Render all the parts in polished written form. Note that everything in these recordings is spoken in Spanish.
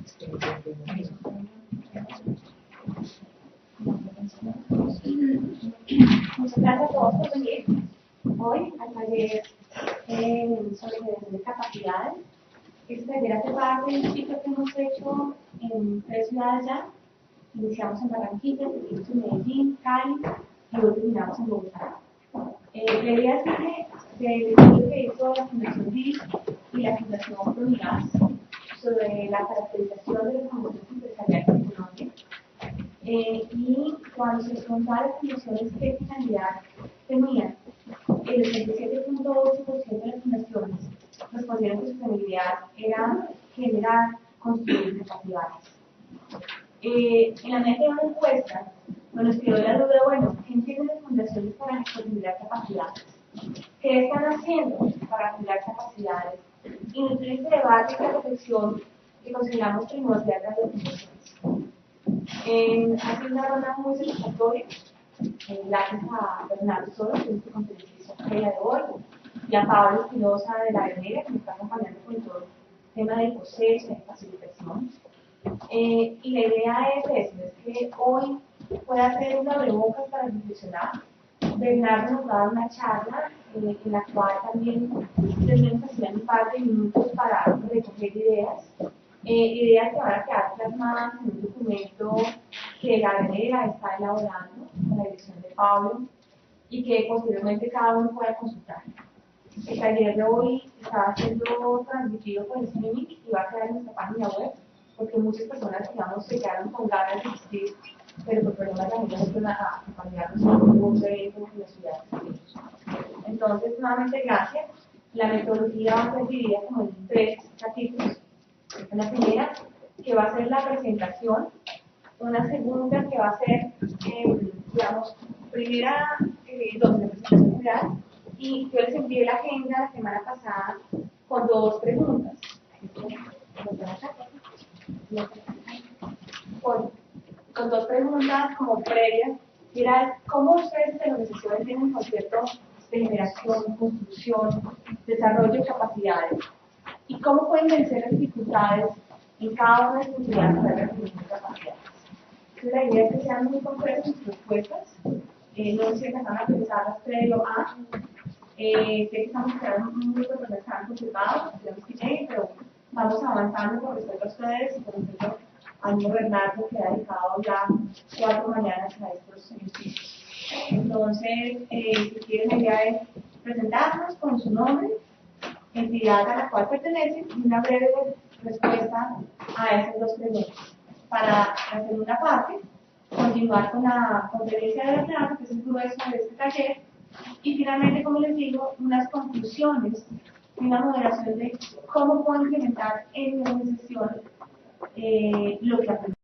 Muchas gracias a todos por venir hoy al taller sobre generación de capacidades. Este taller hace parte de un ciclo que hemos hecho en 3 ciudades ya. Iniciamos en Barranquilla, seguimos en Medellín, Cali y luego terminamos en Bogotá. La idea surge del estudio que hizo la Fundación DIS y la Fundación PRONIAS sobre la caracterización de las fundaciones empresariales en Colombia. Y cuando se preguntaba a las fundaciones qué finalidad tenían, el 87.8% de las fundaciones respondieron que su finalidad era generar, construir capacidades. En la mente de una encuesta, nos quedó la duda, bueno, ¿qué entienden las fundaciones para generar capacidades? ¿Qué están haciendo para generar capacidades? Y nutrir este debate y la reflexión que consideramos primordial de las fundaciones. Ha sido una ronda muy satisfactoria, gracias a Bernardo Soro, que es nuestro conferencista el día de hoy, y a Pablo Espinosa de la Avenida, que me está acompañando con todo el tema del proceso, de facilitación. Y la idea es que hoy pueda ser un abrebocas para reflexionar. Bernardo nos va a dar una charla en la cual también tendremos que hacer un par de minutos para recoger ideas. Ideas que van a quedar plasmadas en un documento que la Avenida está elaborando con la dirección de Pablo y que posteriormente cada uno pueda consultar. El taller de hoy está siendo transmitido por streaming y va a quedar en nuestra página web, porque muchas personas, digamos, se quedaron con ganas de asistir, pero por problemas de agenda no pueden acompañarnos en un evento en la ciudad. Entonces, nuevamente, gracias. La metodología va a ser dividida como en 3 capítulos. Una primera, que va a ser la presentación. Una segunda, que va a ser, digamos, primera, donde la presentación general. Y yo les envié la agenda la semana pasada con 2 preguntas. Con 2 preguntas como previas, que era cómo ustedes en organizaciones tienen concepto de generación, construcción, desarrollo de capacidades, y cómo pueden vencer las dificultades en cada una de sus unidades para definir capacidades. Entonces, la idea es que sean muy concretas sus respuestas, no se empezaron a pensarlas previo a. Sé que estamos quedando muy personas que han conservado, tenemos que llegar, pero vamos avanzando con respecto a ustedes y con respecto al mismo Bernardo, que ha dedicado ya 4 mañanas a estos ejercicios. Entonces, si quieren, la idea es presentarnos con su nombre, entidad a la cual pertenecen y una breve respuesta a esas 2 preguntas. Para la segunda parte, continuar con la conferencia de Bernardo, que es el grueso de este taller, y finalmente, como les digo, unas conclusiones y una moderación de cómo puedo implementar en mi organización lo que aprendí.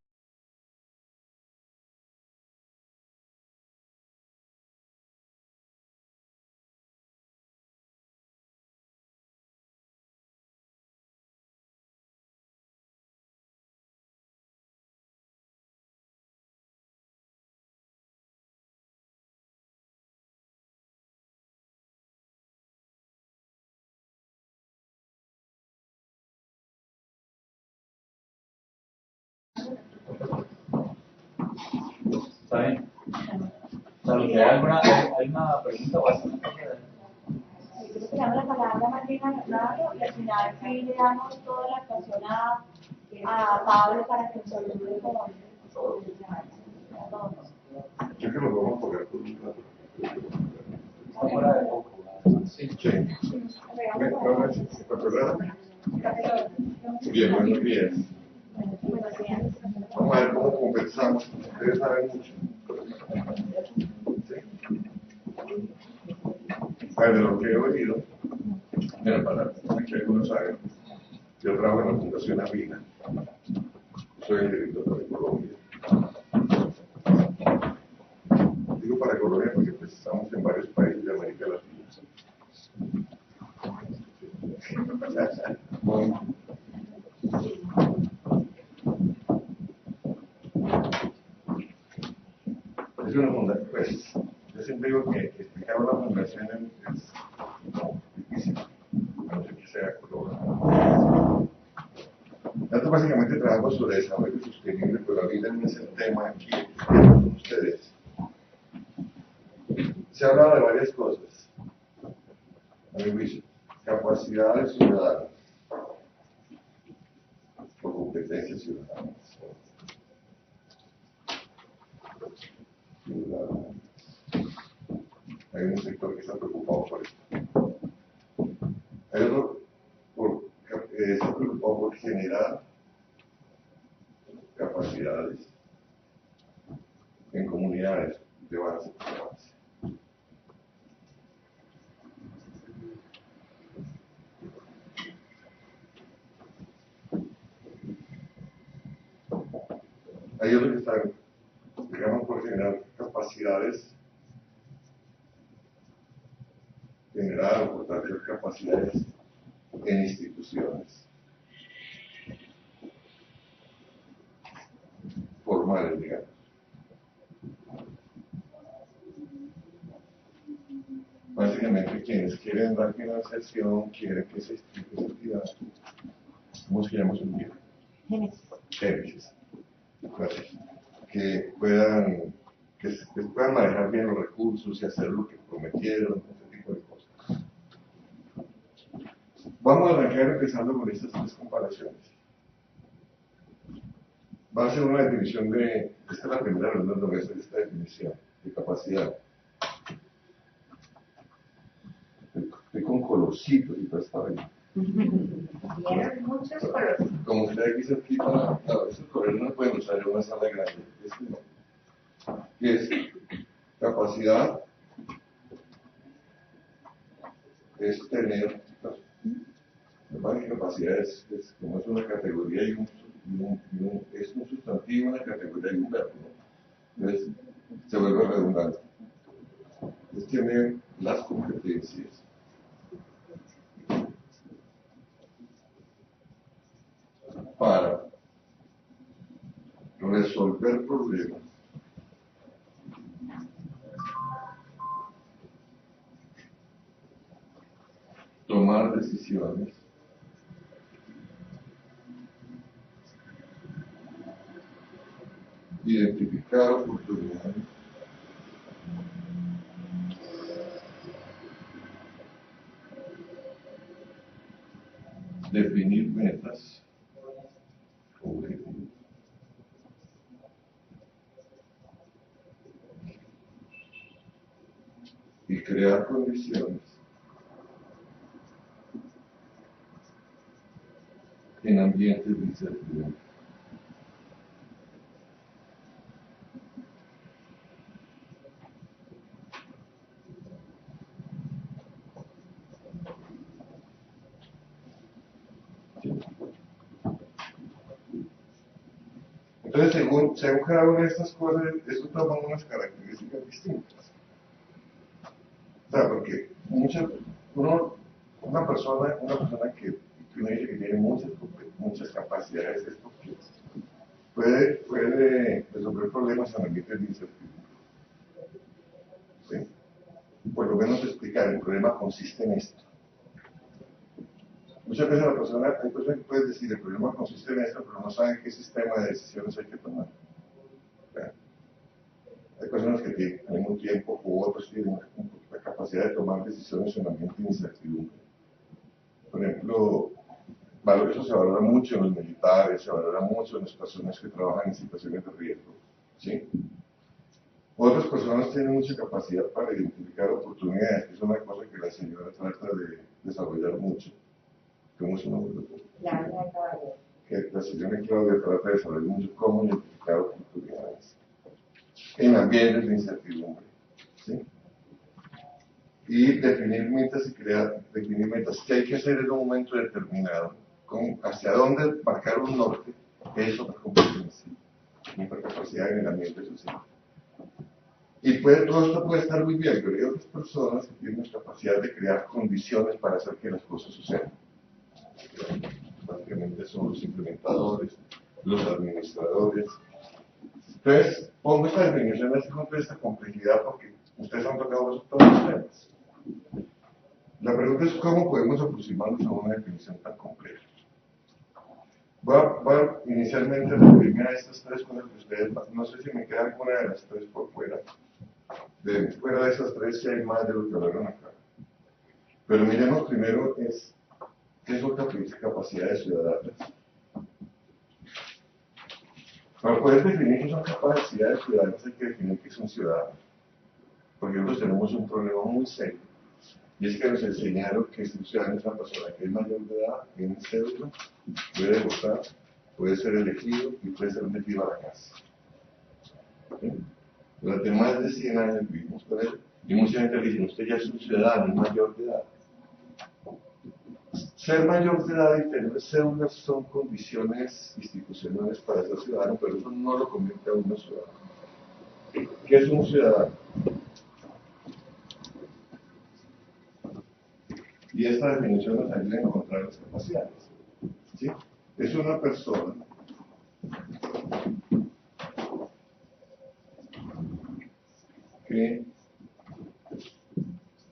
¿Está bien? ¿Hay una pregunta o alguna cosa? Creo que damos la palabra a Martina Bernardo y al final sí le damos toda la actuación a Pablo para que nos ayude con Yo creo que lo vamos a poner por un rato. Fuera de poco. Sí. Bien, buenos días. Vamos a ver cómo conversamos. Ustedes saben mucho. ¿Sí? De lo que he oído, mira, para que algunos saben, yo trabajo en la Fundación Avina. Soy el director de Colombia. Digo para Colombia porque pues, estamos en varios países de América Latina. Es una fundación, pues, yo siempre digo que explicar una fundación es difícil, a no ser que sea Colombia. Lo que pasa básicamente trabajamos sobre desarrollo sostenible, pero ahorita no es el tema aquí con ustedes. Se ha hablado de varias cosas, a mi juicio. Capacidades ciudadanas, o competencias ciudadanas. Hay un sector que está preocupado por esto. Hay otro está preocupado por generar capacidades en comunidades de base. Hay otros que están, digamos, por generar capacidades, generar o fortalecer capacidades en instituciones formales, digamos. Básicamente, quienes quieren dar financiación, quieren que se explique esa entidad. ¿Cómo se llama su entidad? Génesis. Gracias. Que puedan manejar bien los recursos y hacer lo que prometieron, ese tipo de cosas. Vamos a arrancar empezando con estas tres comparaciones. Va a ser una definición esta es la primera reunión donde voy a hacer esta definición de capacidad. Estoy con colorcitos y todo está bien. Tienen muchos colores. Como usted aquí cerquita, no, esos colores no pueden usar en una sala grande. ¿Qué es? Capacidad es tener, capacidad es como es una categoría y es un sustantivo, una categoría y un verbo, ¿no? Entonces se vuelve redundante. Es tener las competencias para resolver problemas tomar decisiones identificar oportunidades definir metas objetivos y crear condiciones en ambientes de incertidumbre. ¿Sí? Entonces, según cada una de estas cosas, eso toma unas características distintas. O sea, porque una persona que uno dice que tiene muchas capacidades, es porque puede resolver problemas en ambientes de incertidumbre. ¿Sí? Por lo menos explicar, el problema consiste en esto. Muchas veces hay personas que pueden decir, el problema consiste en esto, pero no saben qué sistema de decisiones hay que tomar. ¿Sí? Hay personas que tienen al mismo tiempo, u otros tienen la capacidad de tomar decisiones en ambiente de incertidumbre. Por ejemplo, eso se valora mucho en los militares, se valora mucho en las personas que trabajan en situaciones de riesgo. ¿Sí? Otras personas tienen mucha capacidad para identificar oportunidades, que es una cosa que la señora trata de desarrollar mucho. ¿Cómo es su nombre? Que la señora Claudia trata de saber mucho cómo identificar oportunidades en ambientes de incertidumbre. ¿Sí? Y definir metas definir metas que hay que hacer en un momento determinado, hacia dónde marcar un norte, es otra competencia, otra capacidad en el ambiente social. Y todo esto puede estar muy bien, pero hay otras personas que tienen la capacidad de crear condiciones para hacer que las cosas sucedan. Básicamente son los implementadores, los administradores. Entonces, pongo esta definición así con toda esta complejidad porque ustedes han tocado todos los temas. La pregunta es cómo podemos aproximarnos a una definición tan compleja. Voy a inicialmente referirme a estas tres cosas que ustedes, no sé si me queda alguna de las tres por fuera. Fuera de esas tres, si hay más de lo que hablaron acá. Pero miremos primero qué es capacidades ciudadanas. Para poder definir qué son capacidades ciudadanas hay que definir qué es un ciudadano. Porque nosotros tenemos un problema muy serio. Y es que nos enseñaron que un ciudadano es una persona que es mayor de edad, tiene cédula, puede votar, puede ser elegido y puede ser metido a la casa. ¿Sí? Durante más de 100 años vivimos con él. Y mucha gente dice, usted ya es un ciudadano, es mayor de edad. Ser mayor de edad y tener cédulas son condiciones institucionales para ser ciudadano, pero eso no lo convierte a uno ciudadano. ¿Qué es un ciudadano? Y esta definición nos ayuda a encontrar las capacidades. ¿Sí? Es una persona que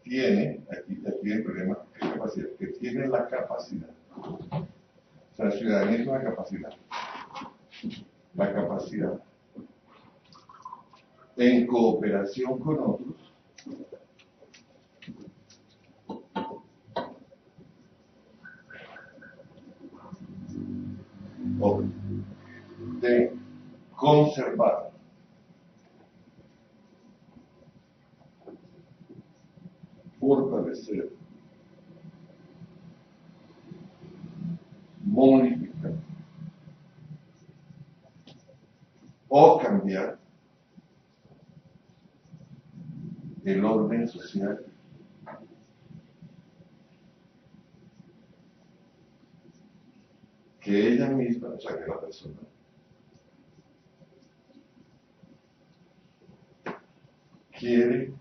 tiene, aquí el problema, ¿qué capacidad? Que tiene la capacidad. O sea, la ciudadanía es una capacidad. La capacidad, en cooperación con otros, o de conservar fortalecer, modificar o cambiar el orden social que ella misma, o sea, que la persona quiere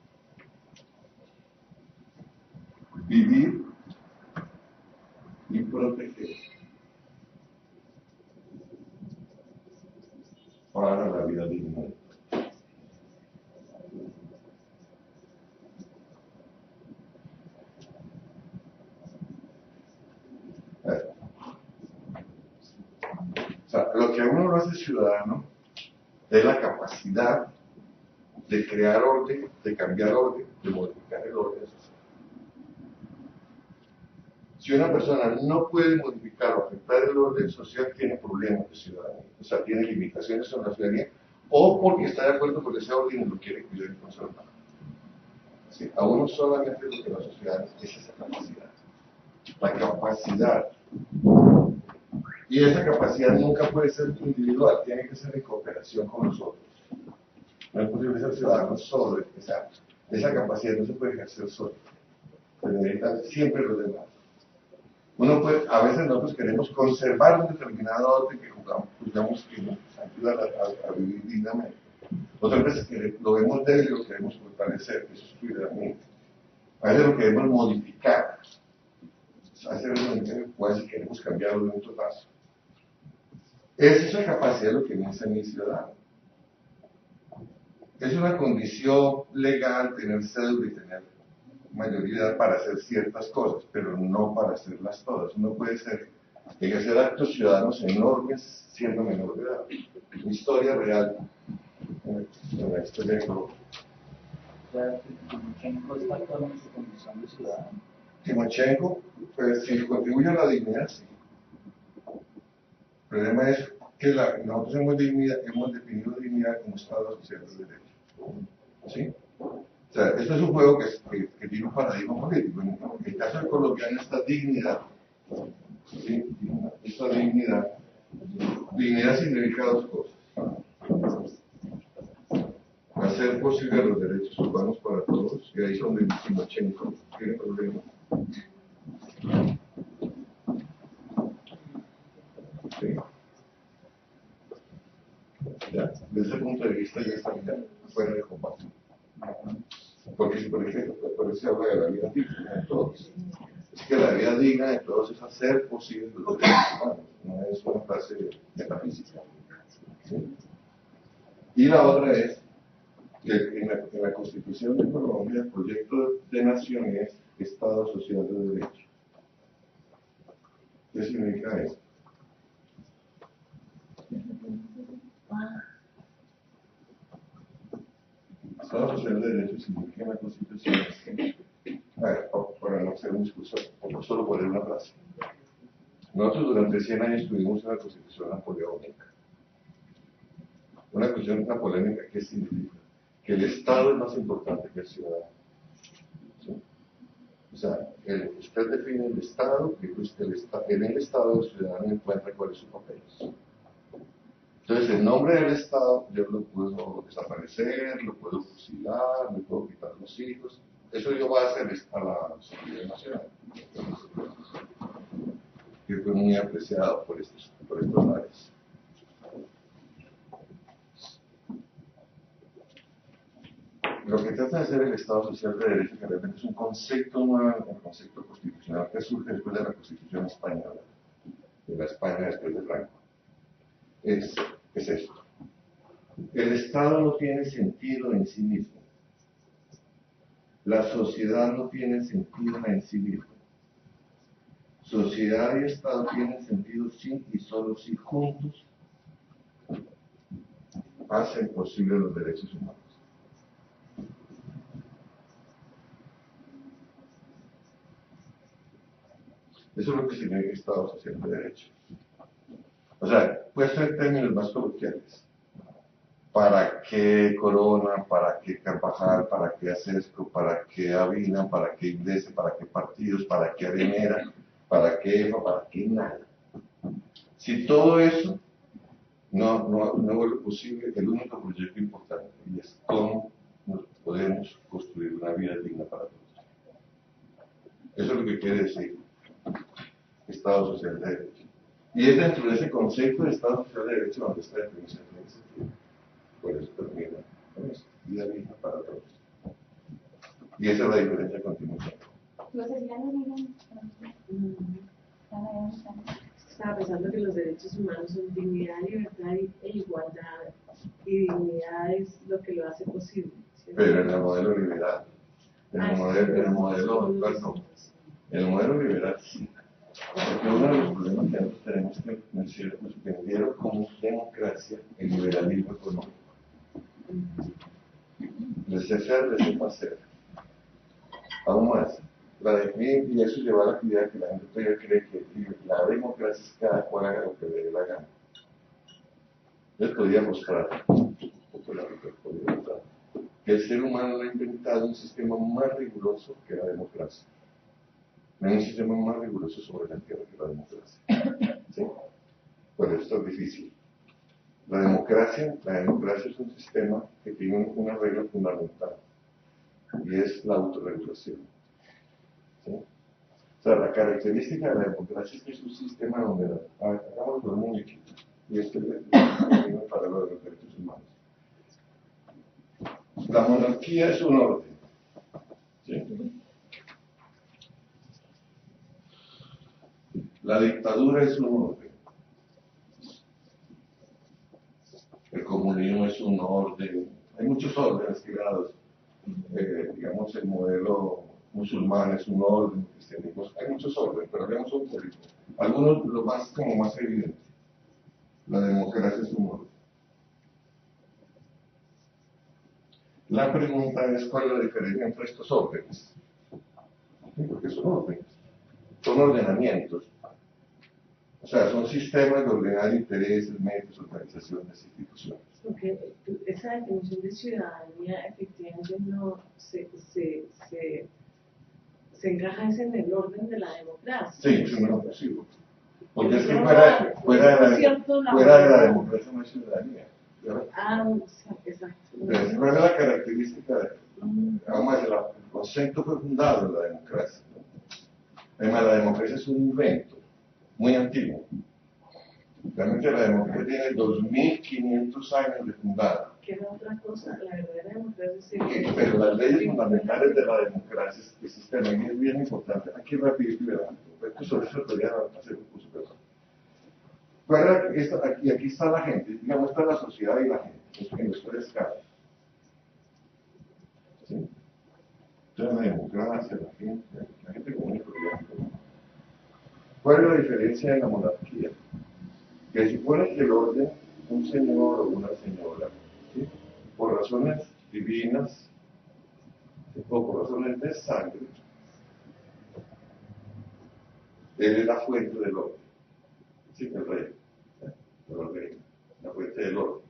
vivir y proteger para la vida digna. O sea, lo que a uno lo hace ciudadano es la capacidad de crear orden, de cambiar orden, de modificar el orden social. Si una persona no puede modificar o afectar el orden social, tiene problemas de ciudadanía, o sea, tiene limitaciones en la ciudadanía, o porque está de acuerdo con ese orden y lo quiere cuidar y conservar. ¿Sí? A uno solamente lo que los ciudadanos es esa capacidad. La capacidad. Y esa capacidad nunca puede ser individual, tiene que ser en cooperación con los otros. No es posible ser ciudadano solo, o sea, esa capacidad no se puede ejercer solo. Se necesitan siempre los demás. Uno puede, a veces nosotros queremos conservar un determinado orden que juzgamos que nos ayuda a vivir dignamente. Otras veces lo vemos débil y lo queremos fortalecer, eso es ciudadanía. A veces lo queremos modificar. A veces queremos cambiarlo de un totazo. Es esa capacidad lo que me hace a mi ciudadano. Es una condición legal tener cédula y tener mayoría para hacer ciertas cosas, pero no para hacerlas todas. Uno puede ejercer actos ciudadanos enormes siendo menor de edad. Es una historia real en la historia de Colombia. Timochenko está actuando en su condición de ciudadano. Timochenko, pues si contribuye a la dignidad, sí. El problema es que nosotros hemos definido dignidad como Estado social de derecho. ¿Sí? O sea, esto es un juego que tiene un paradigma político. En el caso del colombiano, esta dignidad, ¿sí? Esta dignidad significa dos cosas. Hacer posible los derechos humanos para todos, y ahí es donde Timochenko tiene problemas. ¿Sí? Ya, desde ese punto de vista ya está fuera de combate. Porque por ejemplo, por eso se habla de la vida digna de todos. Es que la vida digna de todos es hacer posible los derechos humanos, no es una frase metafísica. ¿Sí? Y la otra es que en la Constitución de Colombia el proyecto de nación es Estado Social de Derecho. ¿Qué significa eso? social de derecho significa en la Constitución es que, a ver, para no hacer un discurso, solo poner una frase. Nosotros durante 100 años tuvimos una Constitución napoleónica. Una Constitución napoleónica, ¿qué significa? Que el Estado es más importante que el ciudadano. ¿Sí? O sea, usted define el Estado y en el Estado el ciudadano encuentra cuál es su papel. Entonces, en nombre del Estado, yo lo puedo desaparecer, lo puedo fusilar, le puedo quitar los hijos. Eso yo voy a hacer a la seguridad nacional, que fue muy apreciado por estos lares. Lo que trata de hacer el Estado Social de Derecho, que realmente es un concepto nuevo, un concepto constitucional que surge después de la Constitución española, de la España después de Franco, es esto. El Estado no tiene sentido en sí mismo. La sociedad no tiene sentido en sí mismo. Sociedad y Estado tienen sentido sí y solo si juntos hacen posible los derechos humanos. Eso es lo que significa Estado Social de Derecho. O sea, puesto en términos más coloquiales. ¿Para qué Corona? ¿Para qué Carvajal? ¿Para qué Acesco? ¿Para qué Avina? ¿Para qué Iglesia? ¿Para qué partidos? ¿Para qué Arenera? ¿Para qué EFA? ¿Para qué nada? Si todo eso no vuelve posible el único proyecto importante, y es cómo nos podemos construir una vida digna para todos. Eso es lo que quiere decir Estado Social de Derecho. Y es dentro de ese concepto de Estado Social de Derecho donde está la definición de ese sentido. Por eso termina con eso, vida digna para todos. Y esa es la diferencia con Timoteo. Estaba pensando que los derechos humanos son dignidad, libertad e igualdad. Y dignidad es lo que lo hace posible. ¿Sí? Pero en el modelo liberal, el modelo liberal sí. Porque uno de los problemas que nosotros tenemos que entender como democracia el liberalismo económico. Laissez-faire. Aún más, y eso lleva a la idea que la gente todavía cree que la democracia es cada cual haga lo que le dé la gana. Les podría mostrar, que el ser humano ha inventado un sistema más riguroso que la democracia. No hay un sistema más riguroso sobre la tierra que la democracia. ¿Sí? Por esto es difícil. La democracia es un sistema que tiene una regla fundamental y es la autorregulación. ¿Sí? O sea, la característica de la democracia es que es un sistema donde hagamos con un muñequito y esto es para los derechos humanos. La monarquía es un orden. ¿Sí? La dictadura es un orden. El comunismo es un orden. Hay muchos órdenes creados. Digamos, el modelo musulmán es un orden, el cristianismo. Hay muchos órdenes, pero hablemos un poquito. Algunos, lo más evidente. La democracia es un orden. La pregunta es, ¿cuál es la diferencia entre estos órdenes? ¿Sí? Porque son órdenes. Son ordenamientos. O sea, son sistemas de ordenar intereses, medios, organizaciones, instituciones. Porque esa definición de ciudadanía efectivamente no se encaja en el orden de la democracia. Sí, eso no es posible. Porque es que fuera de la democracia no hay ciudadanía. ¿Verdad? Exacto. Entonces, ¿cuál es la característica de vamos a decir, el concepto fue fundado en la democracia? Además, la democracia es un invento muy antiguo. Realmente la democracia tiene 2500 años de fundada. ¿Qué es otra cosa? La verdadera democracia Sí, pero las leyes fundamentales de la democracia existen, y es bien importante. Aquí rapidito y verán. Sobre eso podría hacer un curso, pero aquí está la gente, digamos, está la sociedad y la gente, en los tres casos. ¿Sí? Entonces la democracia, la gente común y corriente. ¿Cuál es la diferencia de la monarquía? Que supone que el orden, un señor o una señora, ¿sí? Por razones divinas, o por razones de sangre, él es la fuente del orden. Sí, el rey, el rey, la fuente del orden.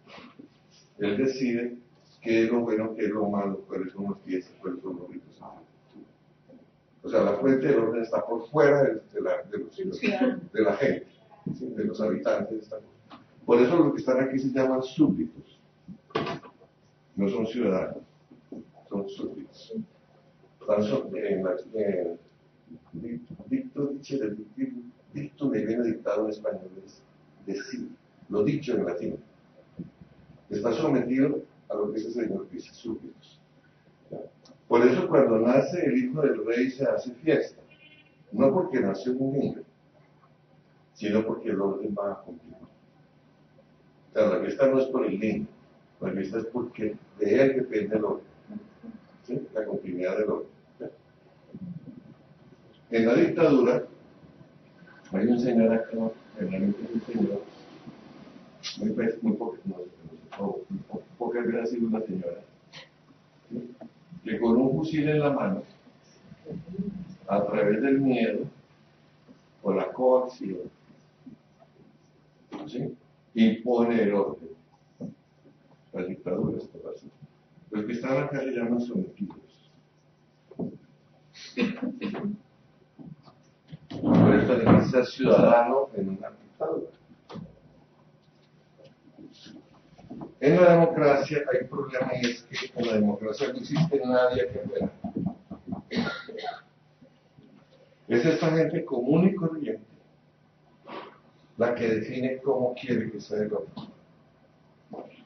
Él decide qué es lo bueno, qué es lo malo, cuáles son los fiestas, cuáles son los ritos. O sea, la fuente del orden está por fuera de la gente, ¿sí? De los habitantes de esta cosa. Por eso los que están aquí se llaman súbditos. No son ciudadanos, son súbditos. Dicto que viene dictado en español es decir, lo dicho en latín. Está sometido a lo que ese señor dice, súbditos. Por eso cuando nace el hijo del rey se hace fiesta. No porque nació un niño, sino porque el orden va a continuar. O sea, la fiesta no es por el niño, la fiesta es porque de él depende el orden. ¿Sí? La continuidad del orden. ¿Sí? En la dictadura, hay un señor acá, realmente un señor, muy pocas veces ha sido una señora, ¿sí? Que con un fusil en la mano, a través del miedo o la coacción, ¿sí? Impone el orden. Las dictaduras, por así. Los que están acá se llaman sometidos. Por eso hay que ser ciudadano en una dictadura. En la democracia hay un problema y es que en la democracia no existe nadie que fuera. Es esta gente común y corriente la que define cómo quiere que sea el orden.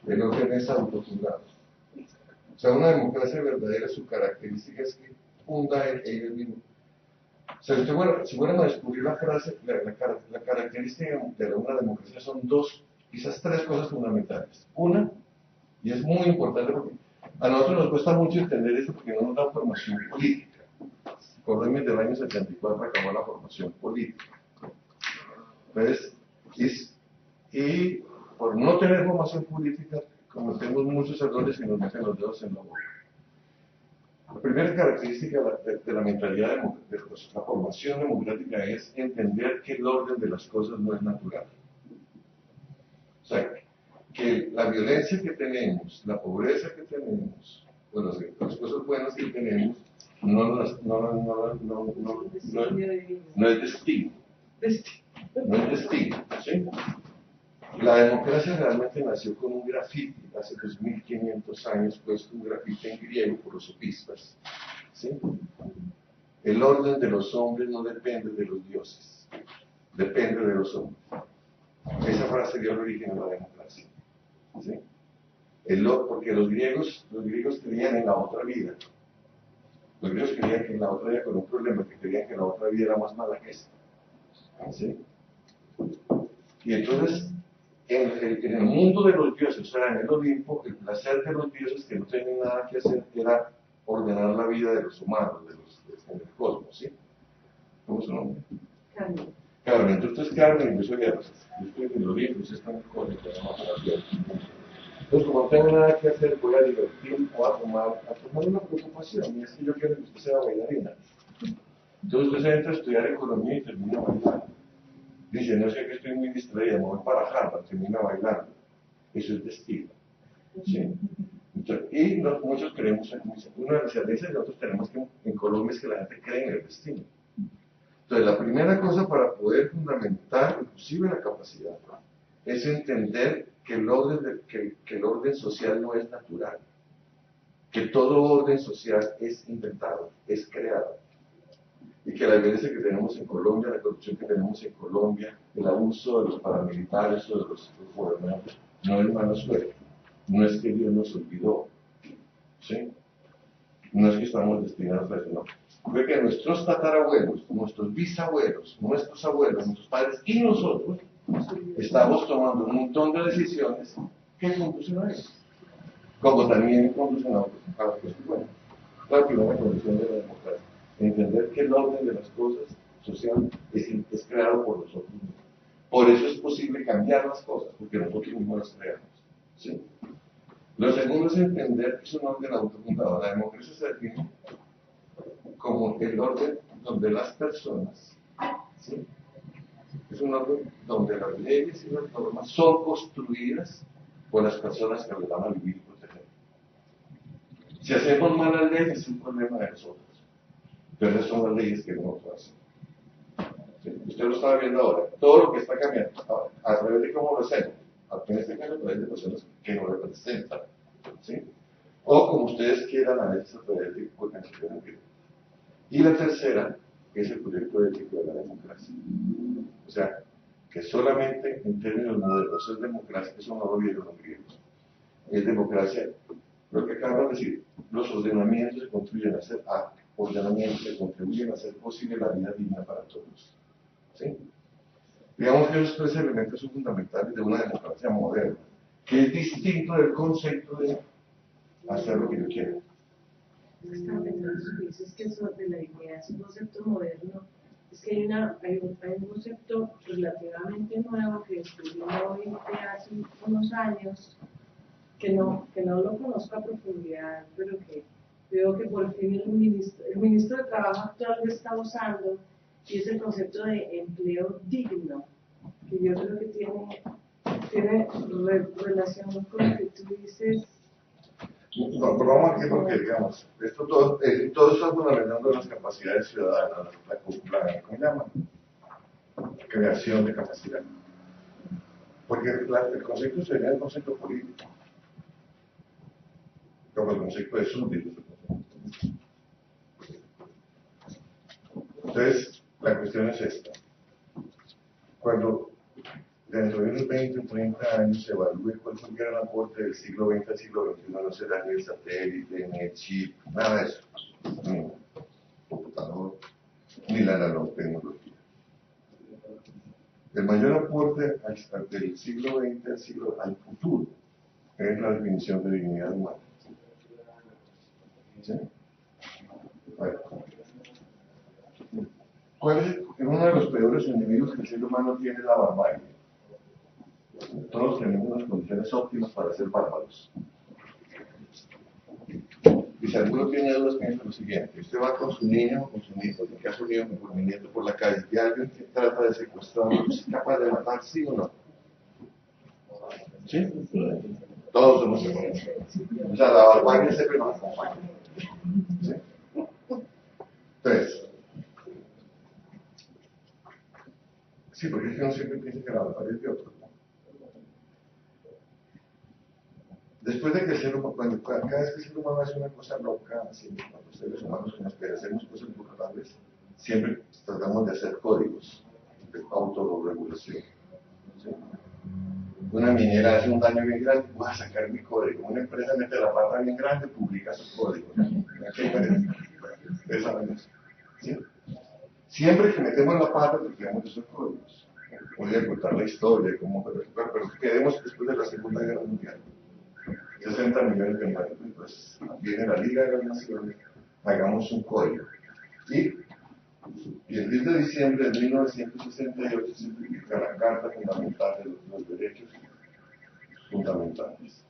El orden es autofundado. O sea, una democracia verdadera, su característica es que funda ellos mismos. O sea, si fuéramos a descubrir la característica de una democracia son dos, quizás tres cosas fundamentales. Una, y es muy importante porque a nosotros nos cuesta mucho entender esto porque no nos da formación política. Recordemos del año 74 acabó la formación política. Entonces, y por no tener formación política, cometemos muchos errores y nos meten los dedos en la boca. La primera característica de la mentalidad de la formación democrática es entender que el orden de las cosas no es natural. O sea, que la violencia que tenemos, la pobreza que tenemos, bueno, las cosas buenas que tenemos, no es destino. No es destino, ¿sí? La democracia realmente nació con un grafiti hace 2500 años, puesto un grafiti en griego por los sofistas, ¿sí? El orden de los hombres no depende de los dioses, depende de los hombres. Esa frase dio el origen a la democracia, ¿sí? Porque los griegos creían en la otra vida. Los griegos creían que en la otra vida, con un problema, que creían que la otra vida era más mala que esta, ¿sí? Y entonces, en el mundo de los dioses, o sea, en el Olimpo, el placer de los dioses, que no tenían nada que hacer, era ordenar la vida de los humanos, del cosmos, ¿sí? ¿Cómo es su nombre? Carmen. Carmen, entonces Carmen, yo estoy en el Olimpo, usted está en el cosmos, entonces, como no tengo nada que hacer, voy a divertirme o a tomar una preocupación, y es que yo quiero que usted sea bailarina. Entonces usted se entra a estudiar economía y termina bailando. Dice, no sé que estoy muy distraída, me voy para Harvard, termina bailando. Eso es destino. ¿Sí? Entonces, y muchos creemos, una de las diferencias que nosotros tenemos en Colombia es que la gente cree en el destino. Entonces, la primera cosa para poder fundamentar, inclusive la capacidad, es entender que el orden social no es natural, que todo orden social es inventado, es creado. Y que la violencia que tenemos en Colombia, la corrupción que tenemos en Colombia, el abuso de los paramilitares o de los gobernantes, no es mala suerte. No es que Dios nos olvidó, ¿sí? No es que estamos destinados a eso, no. Fue que nuestros tatarabuelos, nuestros bisabuelos, nuestros abuelos, nuestros padres y nosotros estamos tomando un montón de decisiones que conducen a eso. Como también conducen a otras cosas buenas. La primera condición de la democracia. Entender que el orden de las cosas sociales es creado por nosotros mismos. Por eso es posible cambiar las cosas, porque nosotros mismos las creamos, ¿sí? Lo segundo es entender que es un orden autofundado. La democracia se define como el orden donde las personas, ¿sí? Es un orden donde las leyes y las normas son construidas por las personas que les van a vivir y proteger. Si hacemos malas leyes es un problema de nosotros, pero esas son las leyes que nosotros hacemos. ¿Sí? Usted lo está viendo ahora, todo lo que está cambiando, a través de cómo lo hacemos, en este caso a través de personas que nos representan, ¿sí? O como ustedes quieran, a veces a través de organizaciones que. Y la tercera es el proyecto ético de la democracia. O sea, que solamente en términos modernos es democracia, eso no lo vieron los griegos. Es democracia, lo que acabamos de decir, los ordenamientos se construyen a hacer ordenamientos que contribuyen a hacer posible la vida digna para todos. ¿Sí? Digamos que esos tres elementos son fundamentales de una democracia moderna, que es distinto del concepto de hacer lo que yo quiero. Estaba pensando si dices que eso de la dignidad es un concepto moderno, es que hay un concepto relativamente nuevo que descubrió hace unos años, que no lo conozco a profundidad, pero que veo que por fin el ministro de Trabajo actual lo está usando, y es el concepto de empleo digno, que yo creo que tiene relación con lo que tú dices. No, pero vamos aquí porque, digamos, todo está fundamentando las capacidades ciudadanas, ¿cómo se llama? Creación de capacidad. Porque el concepto sería el concepto político, como el concepto de súbditos. Entonces, la cuestión es esta. Cuando dentro de unos 20 o 30 años se evalúe cuál fue el gran aporte del siglo XX al siglo XXI, no será ni el satélite, ni el chip, nada de eso, ni el computador, ni la nanotecnología. El mayor aporte del siglo XX al futuro es la definición de dignidad humana. ¿Sí? Bueno. ¿Cuál es uno de los peores enemigos que el ser humano tiene? La barbarie. Todos tenemos unas condiciones óptimas para ser bárbaros. Y si alguno tiene dudas, piensa lo siguiente: usted va con su niño o con su nieto, en el caso mío, con mi nieto por la calle, y alguien que trata de secuestrarlo, ¿es capaz de matar, sí o no? ¿Sí? Todos somos iguales. O sea, la barbarie siempre nos acompaña. ¿Sí? Entonces, sí, porque es que uno siempre piensa que la barbarie es de otro. Después de que el ser humano, cada vez que el ser humano hace una cosa loca, así, cuando los seres humanos que hacemos cosas brutales, siempre tratamos de hacer códigos de autorregulación. ¿Sí? Una minera hace un daño bien grande, voy a sacar mi código. Una empresa mete la pata bien grande, publica su código. ¿Sí? Siempre que metemos la pata, creamos esos códigos. Podría contar la historia, pero quedemos después de la Segunda Guerra Mundial. 60 millones de muertos, pues viene la Liga de las Naciones, hagamos un código. Y el 10 de diciembre de 1968 se publica la Carta Fundamental de los Derechos Fundamentales.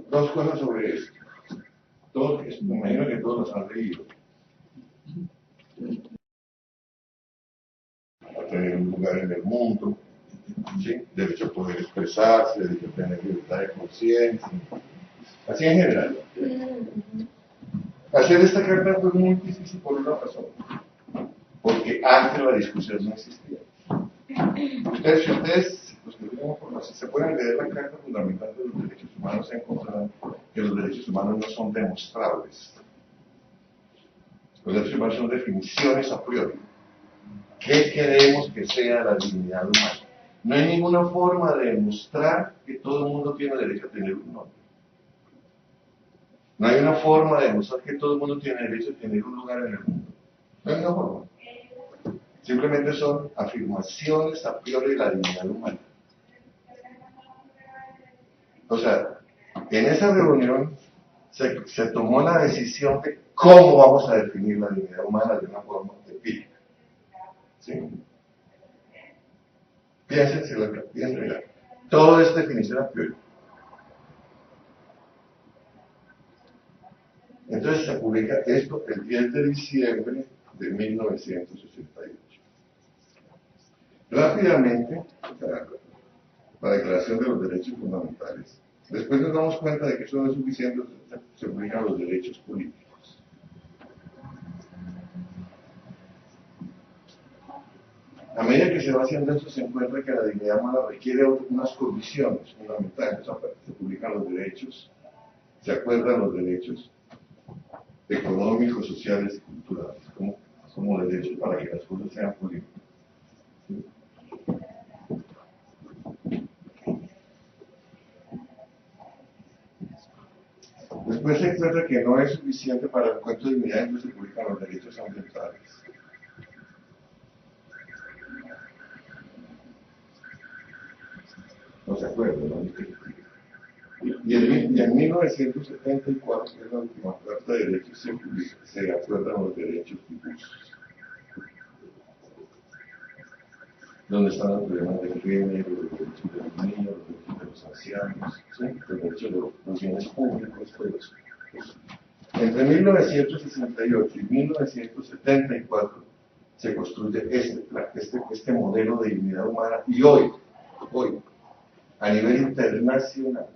Dos cosas sobre esto. Me imagino que todos los han leído. A tener un lugar en el mundo, ¿sí? Derecho a poder expresarse, derecho a tener libertad de conciencia. Así en general. Hacer esta carta fue muy difícil por una razón. Porque antes la discusión no existía. Ustedes, los que tenemos formación, se pueden leer la Carta Fundamental de los Derechos Humanos, se encontrarán que los derechos humanos no son demostrables. Los derechos humanos son definiciones a priori. ¿Qué queremos que sea la dignidad humana? No hay ninguna forma de demostrar que todo el mundo tiene derecho a tener un nombre. No hay una forma de demostrar que todo el mundo tiene derecho a tener un lugar en el mundo. No hay una forma. Simplemente son afirmaciones a priori de la dignidad humana. O sea, en esa reunión se tomó la decisión de cómo vamos a definir la dignidad humana de una forma empírica. ¿Sí? Piénsense, todo es definición a priori. Entonces se publica esto el 10 de diciembre de 1988. Rápidamente, la Declaración de los Derechos Fundamentales. Después nos damos cuenta de que eso no es suficiente, se publican los derechos políticos. A medida que se va haciendo esto, se encuentra que la dignidad humana requiere unas condiciones fundamentales. Se publican los derechos, se acuerdan los derechos económicos, sociales y culturales, como derechos para que las cosas sean políticas. ¿Sí? Después se encuentra que no es suficiente para el cuento de dignidad, entonces se publican los derechos ambientales. No se acuerdan, ¿no? Y en 1974, que es la última Carta de Derechos, se acuerdan los derechos difusos, donde están los problemas de género, los derechos de los niños, los derechos de los ancianos, ¿sí? Los derechos de los bienes públicos, todo eso. Entre 1968 y 1974 se construye este modelo de dignidad humana, y hoy, a nivel internacional,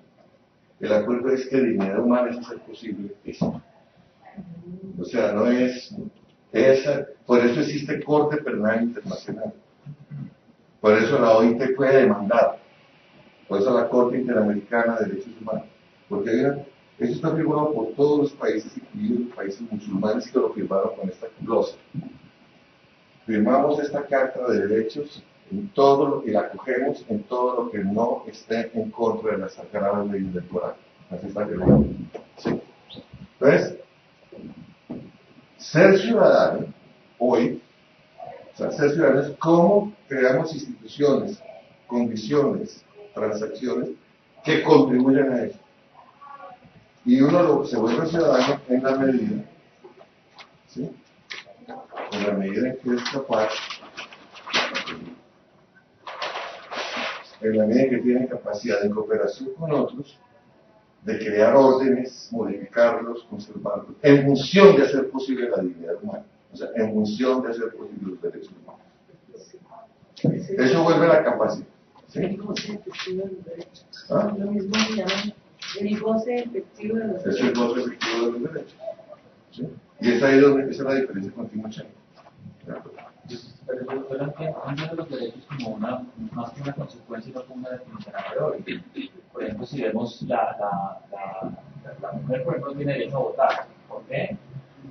el acuerdo es que dignidad humana es hacer posible esto. O sea, no es esa, por eso existe Corte Penal Internacional. Por eso la OIT puede demandar. Por eso la Corte Interamericana de Derechos Humanos. Porque eso está firmado por todos los países, incluidos los países musulmanes que lo firmaron con esta glosa. Firmamos esta Carta de Derechos en todo lo que la acogemos, en todo lo que no esté en contra de las sagradas leyes del Corán. Así está que sí. Entonces, ser ciudadano hoy, o sea, ser ciudadano es cómo creamos instituciones, condiciones, transacciones que contribuyan a eso. Y uno se vuelve ciudadano en la medida, ¿sí? En la medida en que es capaz, en la medida en que tiene capacidad de cooperación con otros, de crear órdenes, modificarlos, conservarlos, en función de hacer posible la dignidad humana, o sea, en función de hacer posible los derechos humanos. Eso vuelve la capacidad. ¿Sí? El goce efectivo de los derechos. ¿Ah? Lo mismo se llama el goce efectivo de los derechos. Es el goce efectivo de los derechos. ¿Sí? Y es ahí donde empieza la diferencia con Timochenko. Pero yo lo entiendo los derechos como más que una consecuencia y no como una definición a priori. Por ejemplo, si vemos la mujer, por ejemplo, no tiene derecho a votar. ¿Por qué?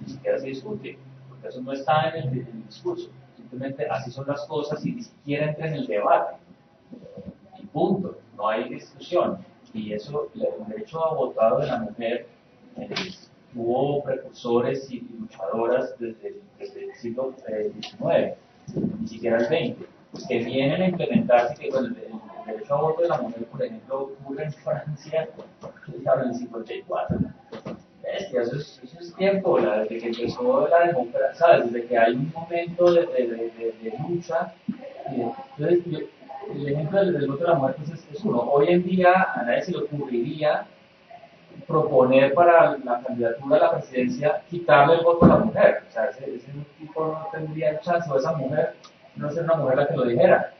Ni siquiera se discute, porque eso no está en el discurso. Simplemente así son las cosas y ni siquiera entra en el debate. Y punto. No hay discusión. Y eso, el derecho a votar de la mujer hubo precursores y luchadoras desde el siglo XIX, ni siquiera el XX, pues que vienen a implementarse, que bueno, el derecho a voto de la mujer, por ejemplo, ocurre en Francia, en el 54. Bestia, eso es tiempo, desde que empezó la democracia, ¿sabes? Desde que hay un momento de lucha. Entonces, el ejemplo del voto de la mujer pues es uno. Hoy en día a nadie se le ocurriría proponer para la candidatura a la presidencia quitarle el voto a la mujer. O sea, ese tipo no tendría chance, o esa mujer no ser una mujer la que lo dijera,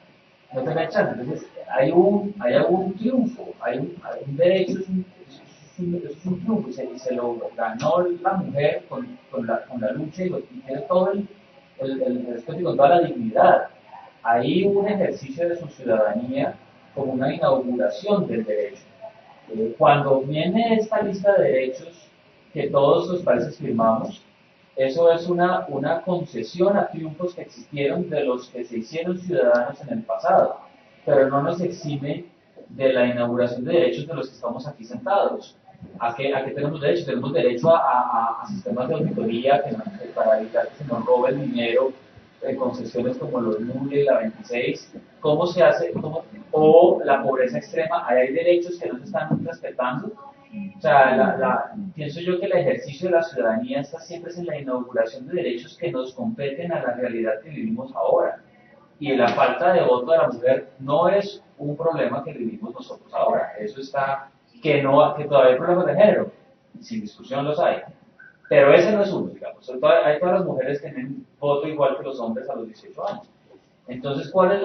no tendría chance. Entonces, hay un triunfo, hay un derecho, es un triunfo, y se lo ganó la mujer con la lucha y tiene todo el respeto y con toda la dignidad. Hay un ejercicio de su ciudadanía como una inauguración del derecho. Cuando viene esta lista de derechos que todos los países firmamos, eso es una concesión a triunfos que existieron de los que se hicieron ciudadanos en el pasado, pero no nos exime de la inauguración de derechos de los que estamos aquí sentados. ¿A qué tenemos derecho? Tenemos derecho a sistemas de auditoría para evitar que se nos robe el dinero, concesiones como los NULE y la 26, ¿cómo se hace? O la pobreza extrema, ¿hay derechos que no se están respetando? O sea, pienso yo que el ejercicio de la ciudadanía está siempre en la inauguración de derechos que nos competen a la realidad que vivimos ahora. Y la falta de voto de la mujer no es un problema que vivimos nosotros ahora. Eso está, que todavía hay problemas de género, sin discusión los hay. Pero ese no es uno, digamos. Hay todas las mujeres que tienen voto igual que los hombres a los 18 años. Entonces, ¿cuál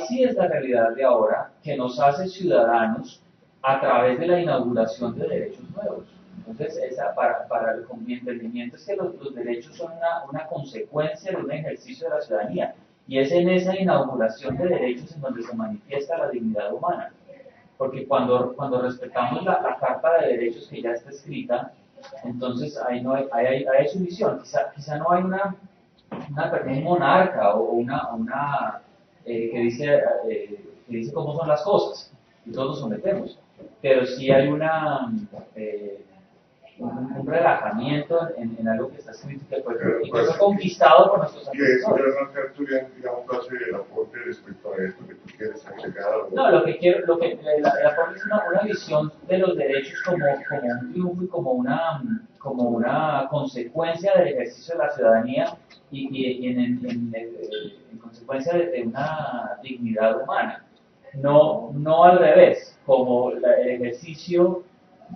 sí es la realidad de ahora que nos hace ciudadanos a través de la inauguración de derechos nuevos? Entonces, para mi entendimiento es que los derechos son una consecuencia de un ejercicio de la ciudadanía. Y es en esa inauguración de derechos en donde se manifiesta la dignidad humana. Porque cuando respetamos la Carta de Derechos que ya está escrita, entonces ahí no hay sumisión. Quizá no hay un monarca o una que dice cómo son las cosas y todos nos sometemos. Pero sí hay un relajamiento en algo que está escrito y que fue conquistado por nuestros antecesores. Digamos, hace el aporte respecto a esto que tú quieres agregar. No, el aporte es una visión de los derechos como un triunfo y como una consecuencia del ejercicio de la ciudadanía y en consecuencia de una dignidad humana. No al revés, como el ejercicio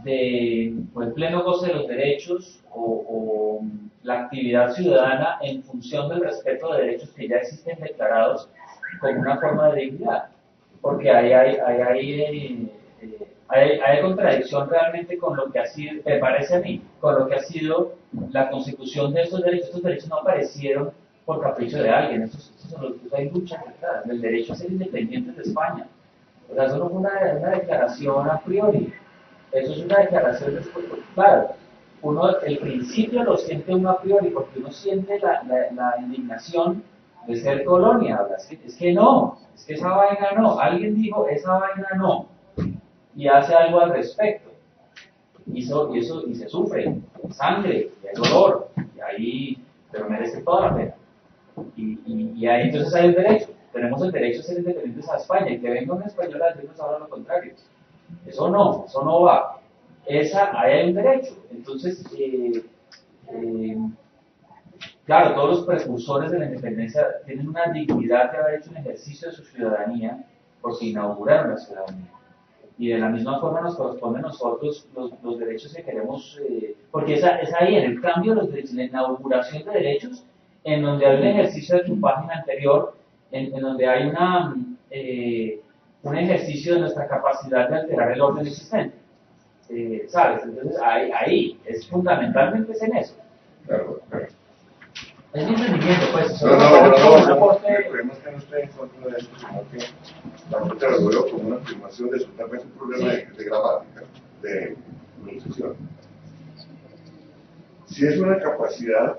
el pleno goce de los derechos o la actividad ciudadana en función del respeto de derechos que ya existen declarados como una forma de dignidad. Porque hay contradicción realmente con lo que ha sido, me parece a mí, con lo que ha sido la consecución de estos derechos. Estos derechos no aparecieron por capricho de alguien, hay lucha detrás. El derecho a ser independientes de España. O sea, eso no fue una declaración a priori. Eso es una declaración después, claro, el principio lo siente uno a priori porque uno siente la indignación de ser colonia. Es que no, es que esa vaina no, alguien dijo esa vaina no y hace algo al respecto y se sufre, sangre, y hay dolor, y ahí, pero merece toda la pena. Y ahí entonces hay un derecho, tenemos el derecho a ser independientes a España y que venga un español a decirnos ahora lo contrario. Eso no va. Ahí hay un derecho. Entonces, claro, todos los precursores de la independencia tienen una dignidad de haber hecho un ejercicio de su ciudadanía porque inauguraron la ciudadanía. Y de la misma forma nos corresponde a nosotros los derechos que queremos, porque es ahí, en el cambio de los derechos, en la inauguración de derechos, en donde hay un ejercicio de tu página anterior, en donde hay un ejercicio de nuestra capacidad de alterar el orden existente. ¿Sabes? Entonces ahí es fundamentalmente en eso. Claro. Es mi entendimiento, pues. No, creemos que no estoy en contra de esto, sino que tampoco te lo veo como una afirmación de eso, tal vez un problema de gramática, de pronunciación. Si es una capacidad,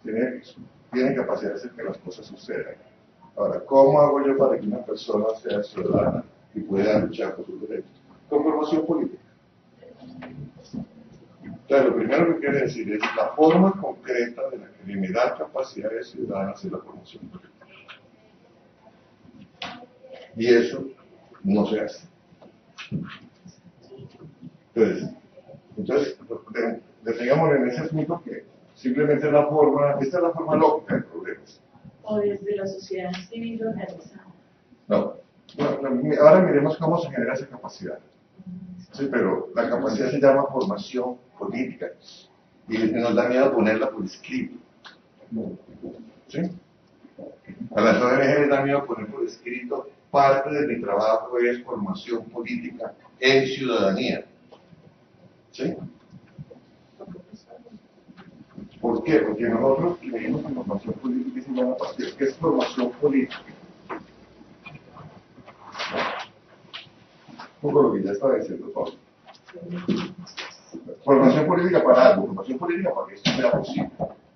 tiene capacidad de hacer que las cosas sucedan. Ahora, ¿cómo hago yo para que una persona sea ciudadana y pueda luchar por sus derechos? Con formación política. Entonces, lo primero que quiere decir es la forma concreta de la que me da capacidades ciudadanas en la formación política. Y eso no se hace. Entonces detengamos en ese asunto que simplemente esta es la forma lógica del problema. O desde la sociedad civil organizada. No, ahora miremos cómo se genera esa capacidad. Sí, pero la capacidad se llama formación política y nos da miedo ponerla por escrito. ¿Sí? A las ONG les da miedo poner por escrito: parte de mi trabajo es formación política en ciudadanía. ¿Sí? ¿Por qué? Porque nosotros leímos en formación política y se llama partido. ¿Qué es formación política? Un poco lo que ya estaba diciendo Pablo. Formación política para algo, formación política para que esto sea posible.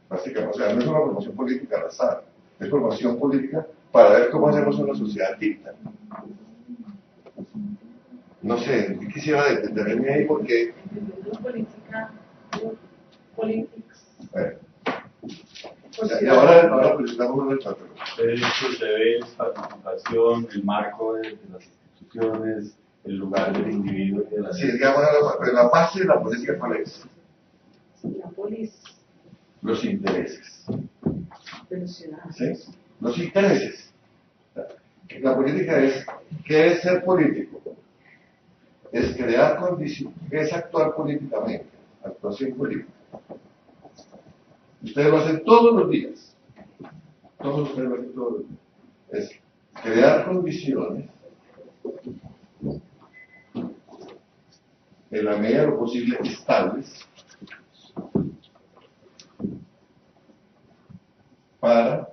Básicamente, o sea, no es una formación política al azar, es formación política para ver cómo hacemos una sociedad dicta. No sé, yo quisiera detenerme ahí porque... Y ahora presentamos un retrato. Derechos, deberes, participación, el marco de las instituciones, el lugar del individuo y de la... Sí, digamos, la base de la política, ¿cuál es? La polis. Los intereses. De los ciudadanos. ¿Sí? Los intereses. La política es, ¿qué es ser político? Es crear condiciones, es actuar políticamente, actuación política. Ustedes lo hacen todos los días. Todos ustedes lo hacen todos los días. Es crear condiciones en la medida de lo posible estables para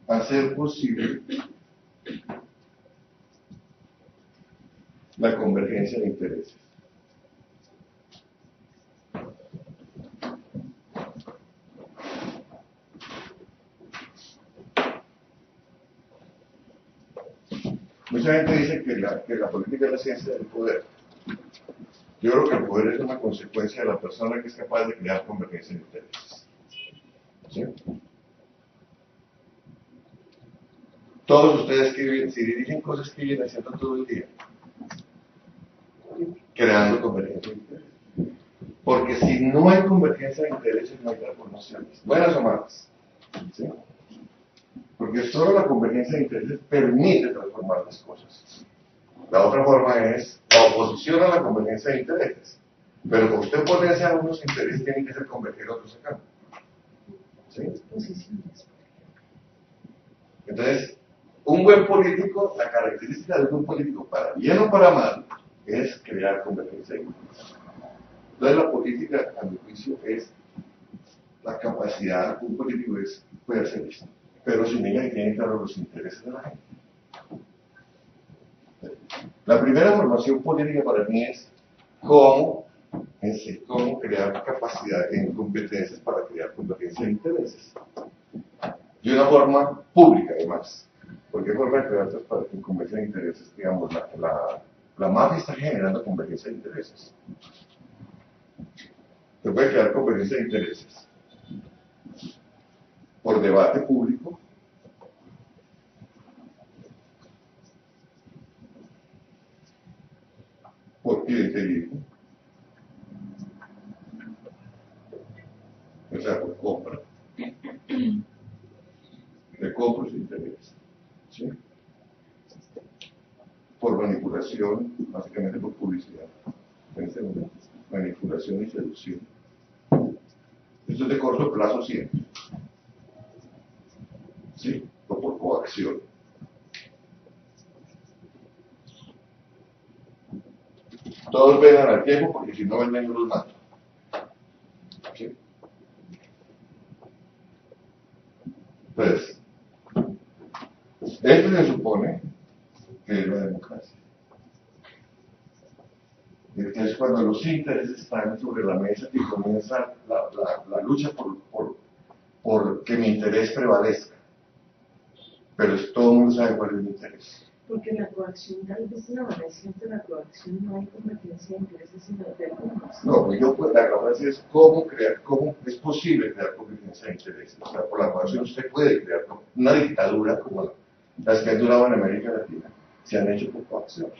hacer posible la convergencia de intereses. Mucha gente dice que la política es la ciencia del poder. Yo creo que el poder es una consecuencia de la persona que es capaz de crear convergencia de intereses. ¿Sí? Todos ustedes que si dirigen cosas que vienen haciendo todo el día, creando convergencia de intereses. Porque si no hay convergencia de intereses, no hay transformaciones, buenas o malas. ¿Sí? Porque solo la convergencia de intereses permite transformar las cosas. La otra forma es la oposición a la convergencia de intereses. Pero para usted ponerse a unos intereses, tienen que ser converger a otros acá. ¿Sí? Entonces, un buen político, la característica de un buen político, para bien o para mal, es crear convergencia de intereses. Entonces, la política, a mi juicio, es la capacidad, un político puede hacer esto, pero sin ella tiene claro los intereses de la gente. La primera formación política para mí es cómo crear capacidad en competencias para crear convergencia de intereses. De una forma pública, además. Porque forma de crear convergencia de intereses, digamos, la mafia está generando convergencia de intereses. Se puede crear convergencia de intereses por debate público, por clientelismo, o sea, por compra, de compra sus intereses, ¿sí? Por manipulación, básicamente por publicidad, en este momento, manipulación y seducción. Esto es de corto plazo siempre, ¿sí? O por coacción. Todos vengan al tiempo porque si no venden los mato. ¿Sí? Entonces, esto se supone que es la democracia. Es cuando los intereses están sobre la mesa y comienza la lucha por que mi interés prevalezca. Pero todo el mundo sabe cuál es mi interés. Porque la coacción, tal vez la variación de la coacción no hay convergencia de intereses, sino de algunos. No, la gracia es cómo es posible crear convergencia de intereses. O sea, por la coacción usted puede crear una dictadura como las que han durado en América Latina, se han hecho por coacción.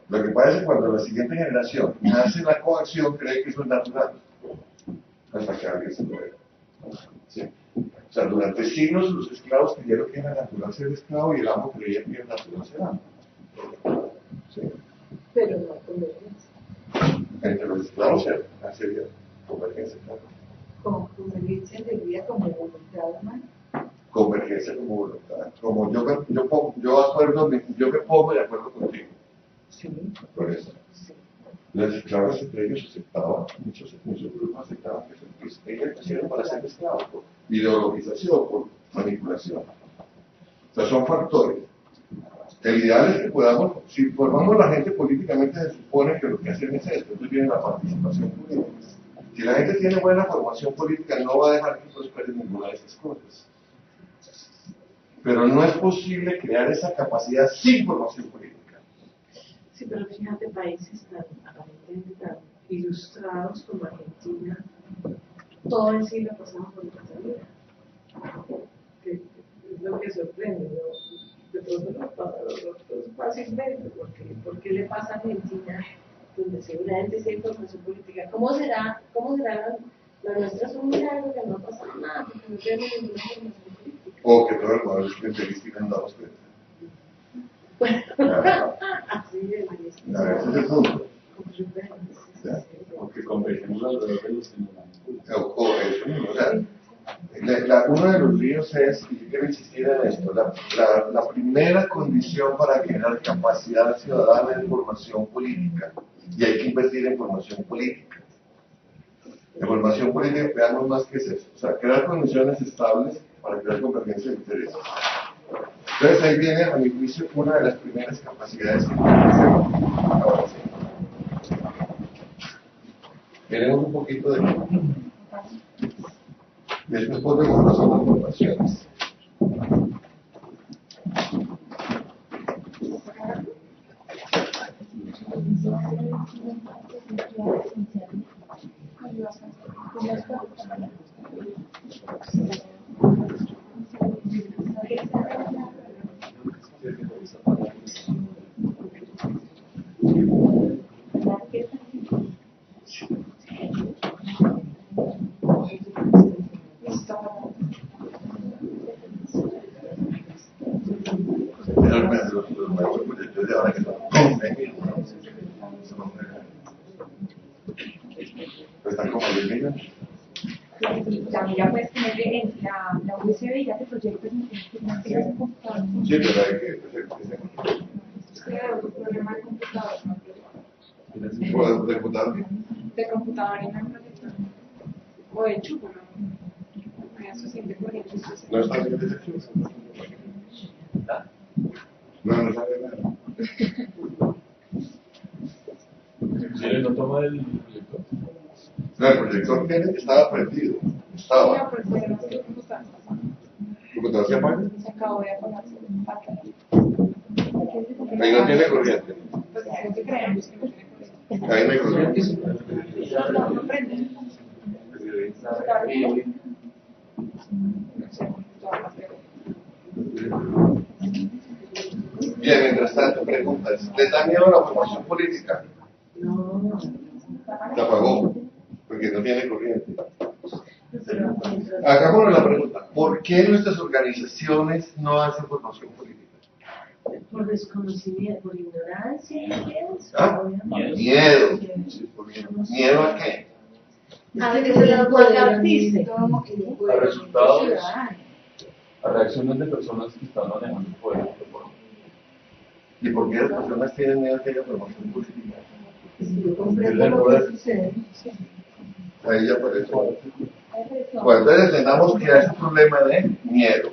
Lo que pasa es que cuando la siguiente generación hace la coacción, cree que eso es natural, hasta que alguien se lo vea. ¿Sí? O sea, durante siglos los esclavos creyeron que era natural ser esclavo y el amo creía que era natural ser amo. ¿Sí? Pero no hay convergencia. Entre los esclavos se había convergencia, claro. Como convergencia de vida como voluntad humana. Convergencia como voluntad. Como yo me pongo de acuerdo contigo. Sí. Por eso. Sí. Los esclavos entre ellos aceptaban, muchos grupos aceptaban que ellos nacieron para ser esclavos, por ideologización, por manipulación. O sea, son factores. El ideal es que podamos, si formamos la gente políticamente, se supone que lo que hacen es esto, entonces viene la participación política. Si la gente tiene buena formación política, no va a dejar que prospere ninguna de esas cosas. Pero no es posible crear esa capacidad sin formación política. Sí, pero fíjate, países tan aparentemente tan ilustrados como Argentina, todo el siglo pasado por dictadura. Que es lo que sorprende, ¿no? De pronto nos pasa a nosotros fácilmente, porque ¿por qué le pasa a Argentina, donde seguramente sí hay formación política? ¿Cómo será la nuestra es un milagro que no pasa nada, porque no tenemos ninguna formación política? O que todo el mundo es clientelista y no damos cuenta. Bueno, así es. Ese es el punto. Porque convergemos alrededor de los que nos manipulan. O eso mismo, o sea, uno de los líos es, y yo quiero insistir en esto, la primera condición para generar capacidad ciudadana es formación política, y hay que invertir en formación política. En formación política creamos más que eso, o sea, crear condiciones estables para crear convergencia de intereses. Entonces ahí viene, a mi juicio, una de las primeras capacidades que tenemos que hacer. Ahora sí. Queremos un poquito de... Después podemos pasar las formaciones. Ya puedes tener en la USB y ya te proyectas en el computador. Sí, pero hay que un problema de computador, ¿no? de computador. De computador y no en proyector. O de chupo, ¿no? Eso siempre corriente. No está bien de sección. No sabe nada. ¿Sí? ¿No toma el proyector? No, el proyector estaba prendido. Estaba. No, pero el problema es que el computador ¿Tu computador se apaga? se acabó de apagar. Ahí no tiene corriente. Pues es que creemos que no tiene corriente. Ahí no hay corriente. No prende. Bien, mientras tanto, preguntas. ¿Les da miedo la formación política? No. Se apagó, porque no tiene corriente. Pero mientras- Hagámonos la pregunta. ¿Por qué nuestras organizaciones no hacen formación política? por desconocimiento, por ignorancia, ¿Ah? obviamente. Miedo. ¿Miedo a qué? A que se las guardartice. A resultados, a reacciones de personas que están manejando el poder. ¿Y por qué las personas tienen miedo a que haya formación política? Yo comprendo lo que sucede. Ahí ya apareció. Bueno, entonces entendamos que hay un problema de miedo.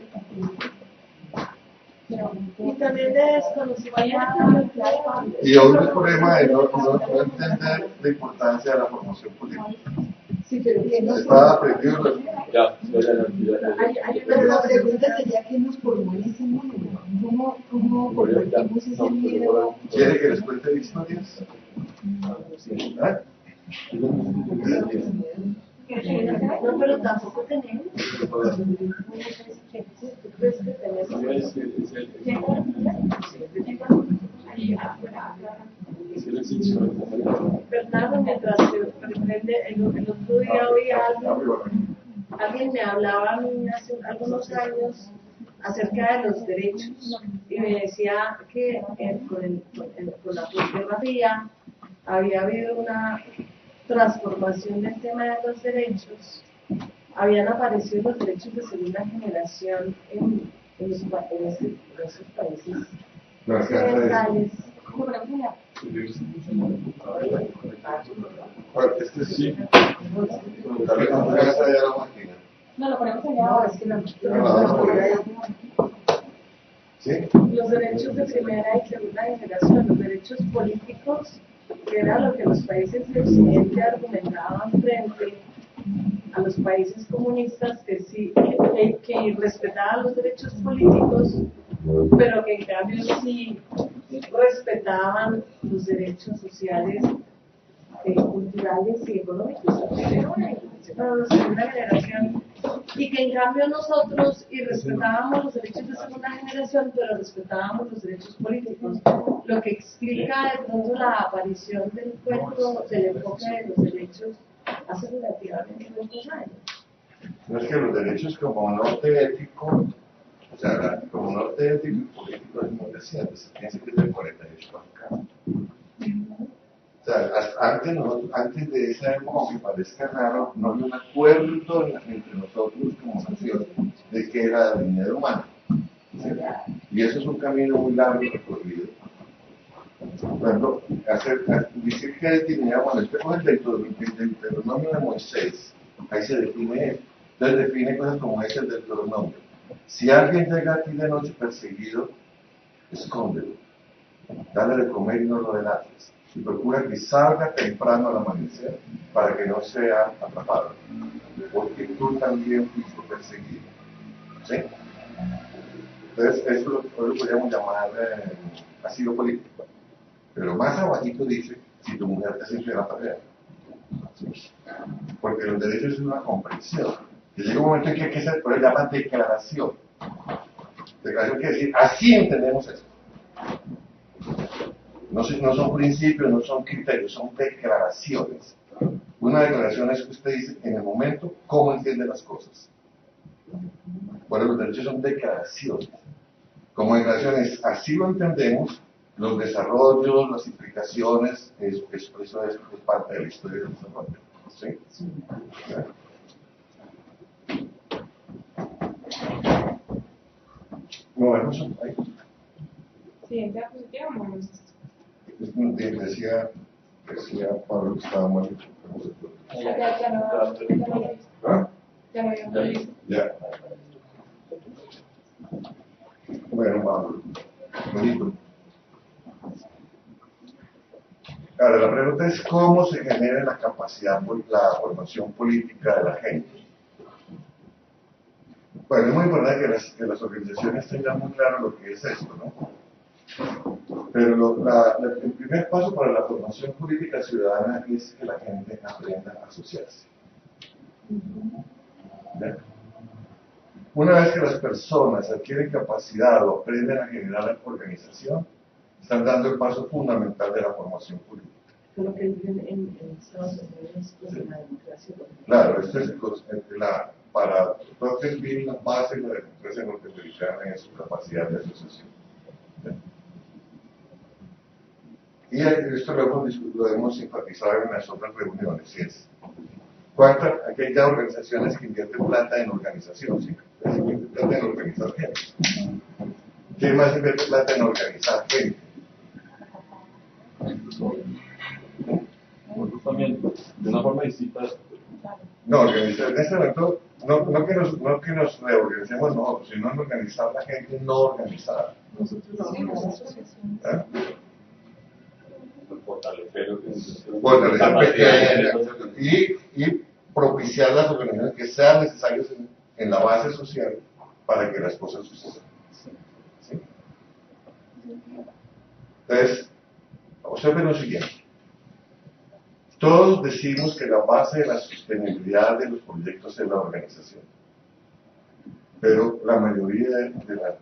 Y también de desconocimiento. Y otro problema de no entender la importancia de la formación política. Sí, pero que no. Está aprendido. Ya. Pero la pregunta sería ¿qué nos formó en ese miedo? ¿Cómo convertimos ese miedo? ¿Quiere que les cuente historias? ¿Ah? No, pero tampoco tenemos. ¿Tú crees que tenemos? Bernardo, mientras se pretende, el otro día oí a alguien me hablaba a mí hace algunos años acerca de los derechos y me decía que con la posguerra fría había habido una transformación del tema de los derechos, habían aparecido los derechos de segunda generación en esos países occidentales. Este sí. También no se gasta ya la máquina. No, lo ponemos allá. No, es que la ¿Sí? los derechos de primera y segunda generación, los derechos políticos, que era lo que los países de Occidente argumentaban frente a los países comunistas que sí, que respetaban los derechos políticos, pero que en cambio sí respetaban los derechos sociales, culturales y económicos para la segunda generación, y que en cambio nosotros y respetábamos los derechos de segunda generación, pero respetábamos los derechos políticos, lo que explica de pronto la aparición del cuento del enfoque de los derechos hace relativamente pocos años. No es que los derechos como norte ético, o sea, como norte ético y político es muy reciente, se piensa que es del 48 para acá. O sea, antes de esa época, aunque parezca raro, no había un acuerdo entre nosotros como nación de qué era la dignidad humana. ¿Sí? Y eso es un camino muy largo recorrido. Por ejemplo, decir que es dignidad humana, usted coge el Deuteronomio de Moisés, ahí se define eso. Entonces define cosas como ese el Deuteronomio. Si alguien llega a ti de noche perseguido, escóndelo, dale de comer y no lo delates, y procura que salga temprano al amanecer para que no sea atrapado, porque tú también fuiste perseguido. ¿Sí? Entonces, eso lo podríamos llamar asilo político. Pero más abajito dice, si tu mujer te hace infiel a la pareja. ¿Sí? Porque los derechos es una comprensión. Y llega un momento en que hay que hacer, por eso llama declaración. Declaración quiere decir, así entendemos esto. No son principios, no son criterios, son declaraciones. Una declaración es que usted dice en el momento cómo entiende las cosas. Bueno, los derechos son declaraciones. Como declaraciones, así lo entendemos, los desarrollos, las implicaciones, eso es parte de la historia del desarrollo. ¿Sí? Bueno, eso ahí. Siguiente diapositiva, vamos. Decía Pablo que estaba mal hecho. Ya. Bueno, Pablo. Bonito. Ahora, la pregunta es cómo se genera la capacidad, la formación política de la gente. Bueno, es muy importante que las organizaciones tengan muy claro lo que es esto, ¿no? Pero el primer paso para la formación política ciudadana es que la gente aprenda a asociarse. ¿Ya? Una vez que las personas adquieren capacidad o aprenden a generar organización, están dando el paso fundamental de la formación política. Lo que dicen en Estados Unidos con la democracia. Claro, esto es para entonces bien la base de la democracia norteamericana en su capacidad de asociación. ¿Ya? Y esto lo hemos enfatizado en las otras reuniones, es aquí hay ya organizaciones que invierten plata en organización, ¿sí? Invierten plata en organizar gente. ¿Quién más invierte plata en organizar gente? También, de una forma distinta. No, organizar, en este momento, no que nos reorganicemos nosotros, sino en organizar la gente no organizada. Nosotros lo hacemos. ¿Eh? Fortalecer y propiciar las organizaciones que sean necesarias en la base social para que las cosas sucedan. ¿Sí? Entonces, observen lo siguiente. Todos decimos que la base de la sostenibilidad de los proyectos es la organización. Pero la mayoría de las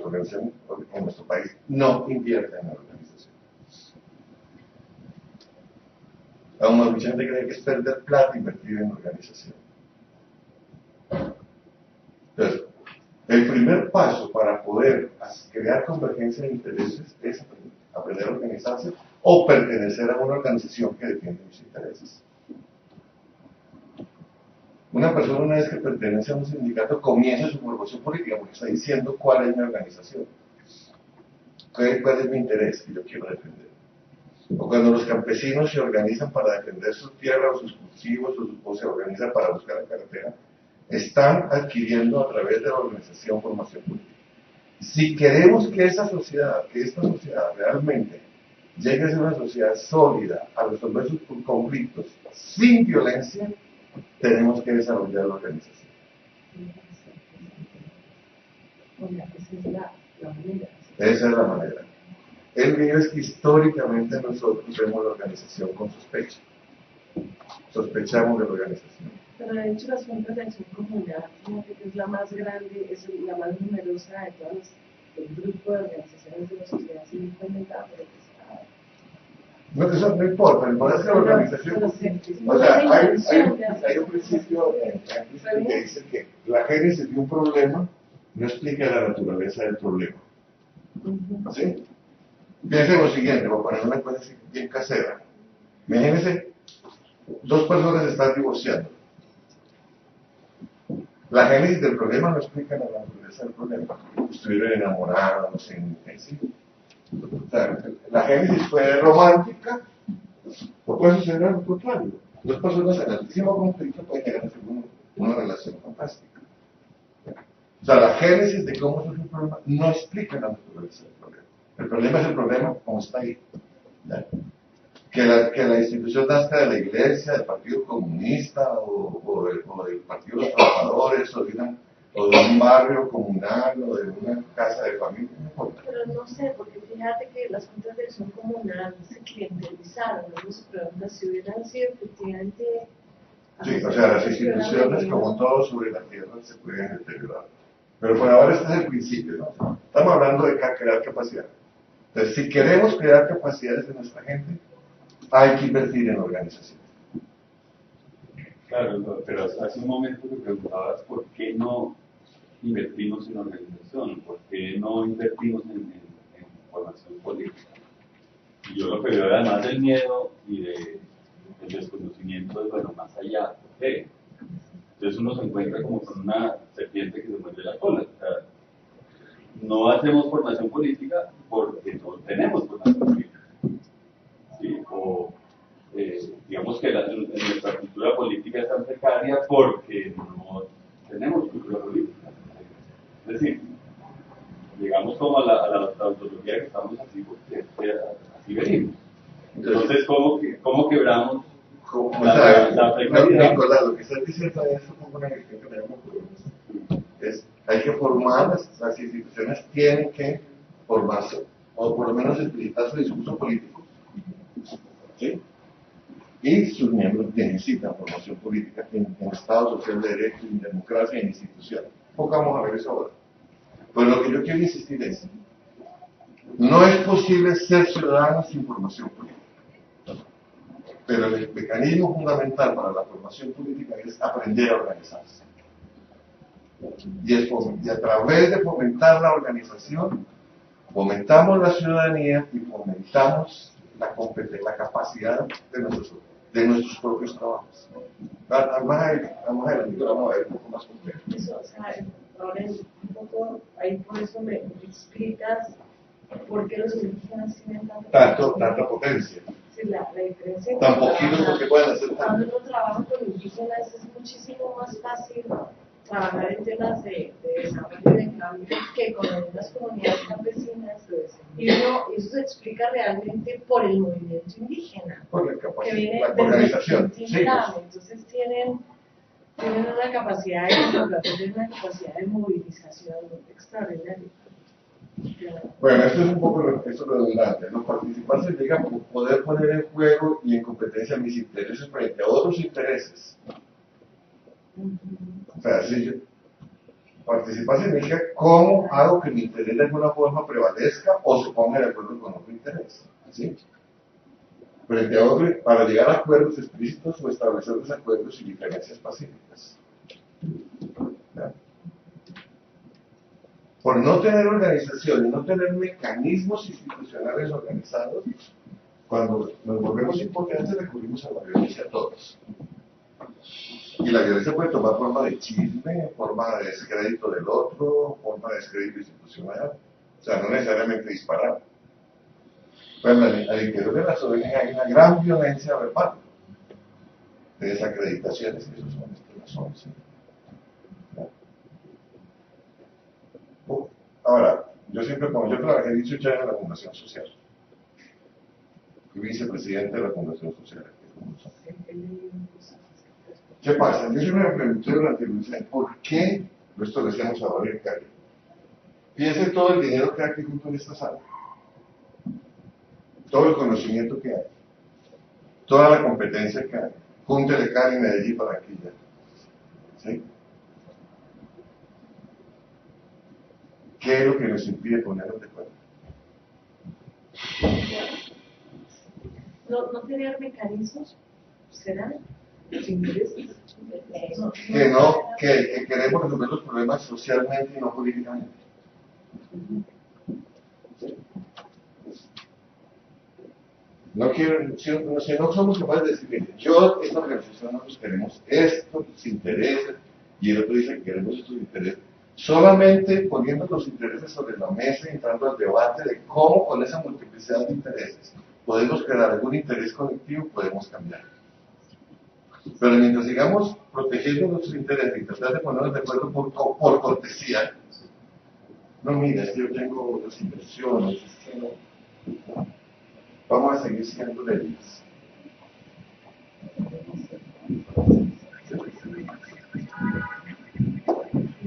organizaciones en nuestro país no invierten en la organización. Aún mucha gente cree que es perder plata invertir en organización. Entonces, el primer paso para poder crear convergencia de intereses es aprender a organizarse o pertenecer a una organización que defiende mis intereses. Una persona, una vez que pertenece a un sindicato, comienza su formación política porque está diciendo cuál es mi organización, cuál es mi interés que yo quiero defender. O cuando los campesinos se organizan para defender su tierra o sus cultivos o se organizan para buscar la carretera, están adquiriendo a través de la organización formación política. Si queremos que esta sociedad realmente llegue a ser una sociedad sólida, a resolver sus conflictos sin violencia, tenemos que desarrollar la organización. Esa es la manera. El mío es que históricamente nosotros vemos la organización con sospecha. Sospechamos de la organización. Pero de hecho las juntas de acción comunal, que es la más grande, es la más numerosa de todas el grupo de organizaciones de la sociedad civil implementada por el Estado. No, eso no importa, el poder de la organización. O sea, hay un principio que dice que la génesis de un problema no explica la naturaleza del problema. ¿Sí? Piensen lo siguiente, voy a poner una cosa bien casera. Imagínense, dos personas están divorciando. La génesis del problema no explica la naturaleza del problema. Estuvieron enamorados en sí. O sea, la génesis fue romántica, o puede suceder algo contrario. Dos personas en altísimo conflicto pueden llegar a ser una relación fantástica. O sea, la génesis de cómo surge un problema no explica la naturaleza del problema. El problema es el problema como está ahí. ¿Ya? Que la institución nazca de la iglesia, del Partido Comunista o del Partido de los Trabajadores o de un barrio comunal o de una casa de familia, no importa. Pero no sé, porque fíjate que las juntas de acción comunal se clientelizaron. Luego se pregunta si hubieran sido efectivamente... Sí, o sea, las instituciones, como todo sobre la tierra, se pueden deteriorar. Pero por ahora este es el principio, ¿no? Estamos hablando de crear capacidad. Entonces, si queremos crear capacidades de nuestra gente, hay que invertir en organización. Claro, pero hace un momento te preguntabas por qué no invertimos en organización, por qué no invertimos en formación política. Y yo lo que veo, además del miedo y del desconocimiento, es bueno, más allá, ¿por qué? Entonces uno se encuentra como con una serpiente que se muerde la cola. O sea, no hacemos formación política porque no tenemos formación política. ¿Sí? O digamos que nuestra cultura política es tan precaria porque no tenemos cultura política. Es decir, llegamos como a la tautología que estamos así porque así venimos. Entonces, ¿cómo quebramos la precariedad? Nicolás, lo que estás diciendo es una cuestión que tenemos hay que formar, las instituciones tienen que formarse, o por lo menos explicitar su discurso político, ¿sí? Y sus miembros necesitan formación política en Estado social de derecho, en democracia y en instituciones. Vamos a ver eso ahora. Pues lo que yo quiero insistir es, no es posible ser ciudadano sin formación política. Pero el mecanismo fundamental para la formación política es aprender a organizarse. Y a través de fomentar la organización, fomentamos la ciudadanía y fomentamos la capacidad de nuestros propios trabajos. Más adelante vamos a ver un poco más complejo. Eso, o sea, ahora un poco, ahí por eso me explicas por qué los indígenas tienen tanta potencia. Sí, la diferencia. Tan poquitos porque pueden hacer tanto. Cuando uno trabaja con indígenas es muchísimo más fácil trabajar en temas de desarrollo y de cambio que con algunas comunidades campesinas. Y eso se explica realmente por el movimiento indígena. Por la que viene la organización. Sí, Sí, entonces tienen una capacidad de una capacidad de movilización extraordinaria. Bueno, esto es un poco redundante. Los participantes llegan por poder poner en juego y en competencia mis intereses frente a otros intereses. O sea, si participar significa cómo hago que mi interés de alguna forma prevalezca o se ponga de acuerdo con otro interés. ¿Sí? Frente a otro, para llegar a acuerdos explícitos o establecer desacuerdos y diferencias pacíficas. ¿Ya? Por no tener organización y no tener mecanismos institucionales organizados, cuando nos volvemos impotentes recurrimos a la violencia todos. Y la violencia puede tomar forma de chisme, forma de descrédito del otro, forma de descrédito institucional, o sea, no necesariamente disparar. Pero al interior de las ONG hay una gran violencia verbal, de desacreditaciones, que esos son las 11. Ahora, yo siempre, como yo trabajé 18 años en la Fundación Social, fui vicepresidente de la Fundación Social. ¿Qué pasa? Yo siempre me pregunté durante el año, ¿por qué? Esto lo decíamos a Valeria Cari. Piensen todo el dinero que hay aquí junto en esta sala, todo el conocimiento que hay, toda la competencia que hay. Júntele Cali, Medellín, Barranquilla. ¿Sí? ¿Qué es lo que nos impide ponernos de acuerdo? No tener mecanismos, ¿será? Que queremos resolver los problemas socialmente y no políticamente. ¿Sí? No quiero, si no somos capaces de decir, mire, yo, esta organización, nosotros queremos estos intereses, y el otro dice que queremos estos intereses, solamente poniendo los intereses sobre la mesa y entrando al debate de cómo con esa multiplicidad de intereses podemos crear algún interés colectivo, podemos cambiar. Pero mientras sigamos protegiendo nuestros intereses y tratar de ponernos de acuerdo por cortesía, no, mira, es que yo tengo las inversiones, es que no, vamos a seguir siendo débiles.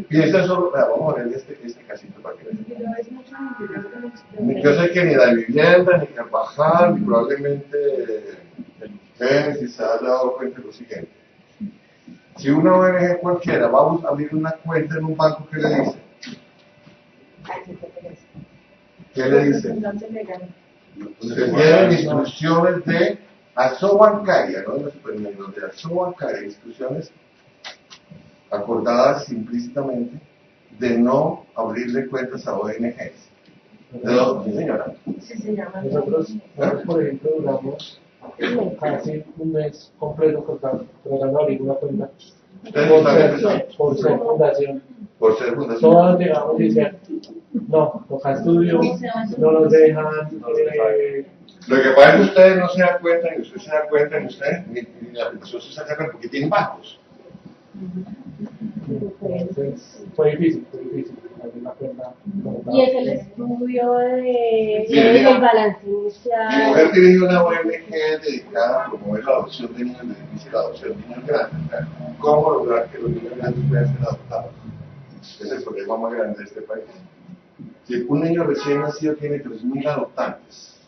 Piensa solo, vamos a ver este casito para que vean. Yo sé que ni la vivienda, ni Carvajal, ni probablemente el Génesis se haya dado cuenta de lo siguiente. Si una ONG cualquiera va a abrir una cuenta en un banco, ¿qué le dice? ¿Qué le dice? Usted tiene instrucciones de asobancaria, no de los supermercados, de asobancaria, instrucciones acordadas implícitamente de no abrirle cuentas a ONGs. Sí, señora. Nosotros, por ejemplo, duramos casi un mes completo tratando de abrir una cuenta por ser fundación. Por ser fundación. Todos llegamos y decían, no, toca estudio, no nos dejan. Lo que pasa es que ustedes no se dan cuenta, ni usted se da cuenta, ni usted, ni la fundación se da cuenta porque tienen bancos. Entonces, fue difícil abrir una cuenta. Y es el estudio del balance inicial. Mi mujer dirige una ONG dedicada a promover la adopción de niños de difícil adopción, niños grandes. ¿Cómo lograr que los niños grandes puedan ser adoptados? Es el problema más grande de este país. Si un niño recién nacido tiene 3.000 adoptantes,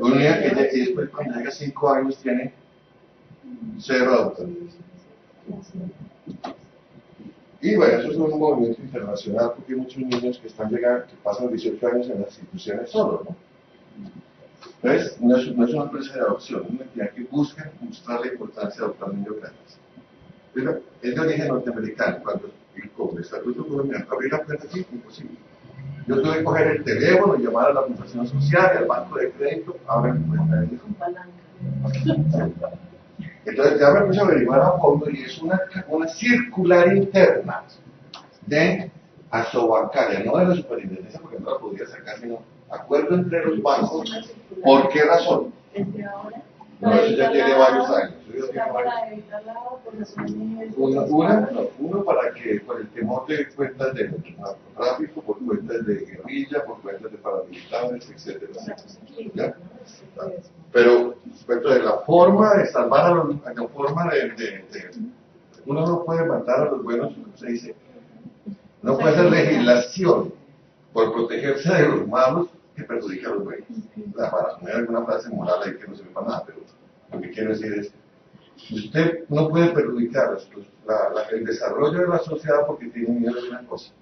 un niño que y después cuando llega a 5 años tiene 0 adoptantes. Y bueno, eso es un movimiento internacional porque hay muchos niños que están llegando, que pasan 18 años en las instituciones solos, ¿no? Entonces, no es una empresa de adopción, es una entidad que busca mostrar la importancia de adoptar niños grandes. Pero es de origen norteamericano, cuando el estatuto colombiano abrir la cuenta aquí, imposible. Yo tuve que coger el teléfono, llamar a la fundación social, al banco de crédito, abrir mi cuenta de Entonces ya me puse a averiguar a fondo y es una circular interna de asobancaria, no de la superintendencia porque no la podría sacar, sino acuerdo entre los bancos. ¿Por qué razón? No, eso ya tiene varios años. Uno para que, por el temor de cuentas de narcotráfico, por cuentas de guerrilla, por cuentas de paramilitares, etcétera, ¿ya? Pero respecto de la forma de salvar a la forma uno no puede matar a los buenos, se dice, no puede hacer legislación por protegerse de los malos que perjudica a los buenos. Para poner alguna frase moral ahí que no sirve para nada, pero lo que quiero decir es, usted no puede perjudicar el desarrollo de la sociedad porque tiene miedo de una cosa.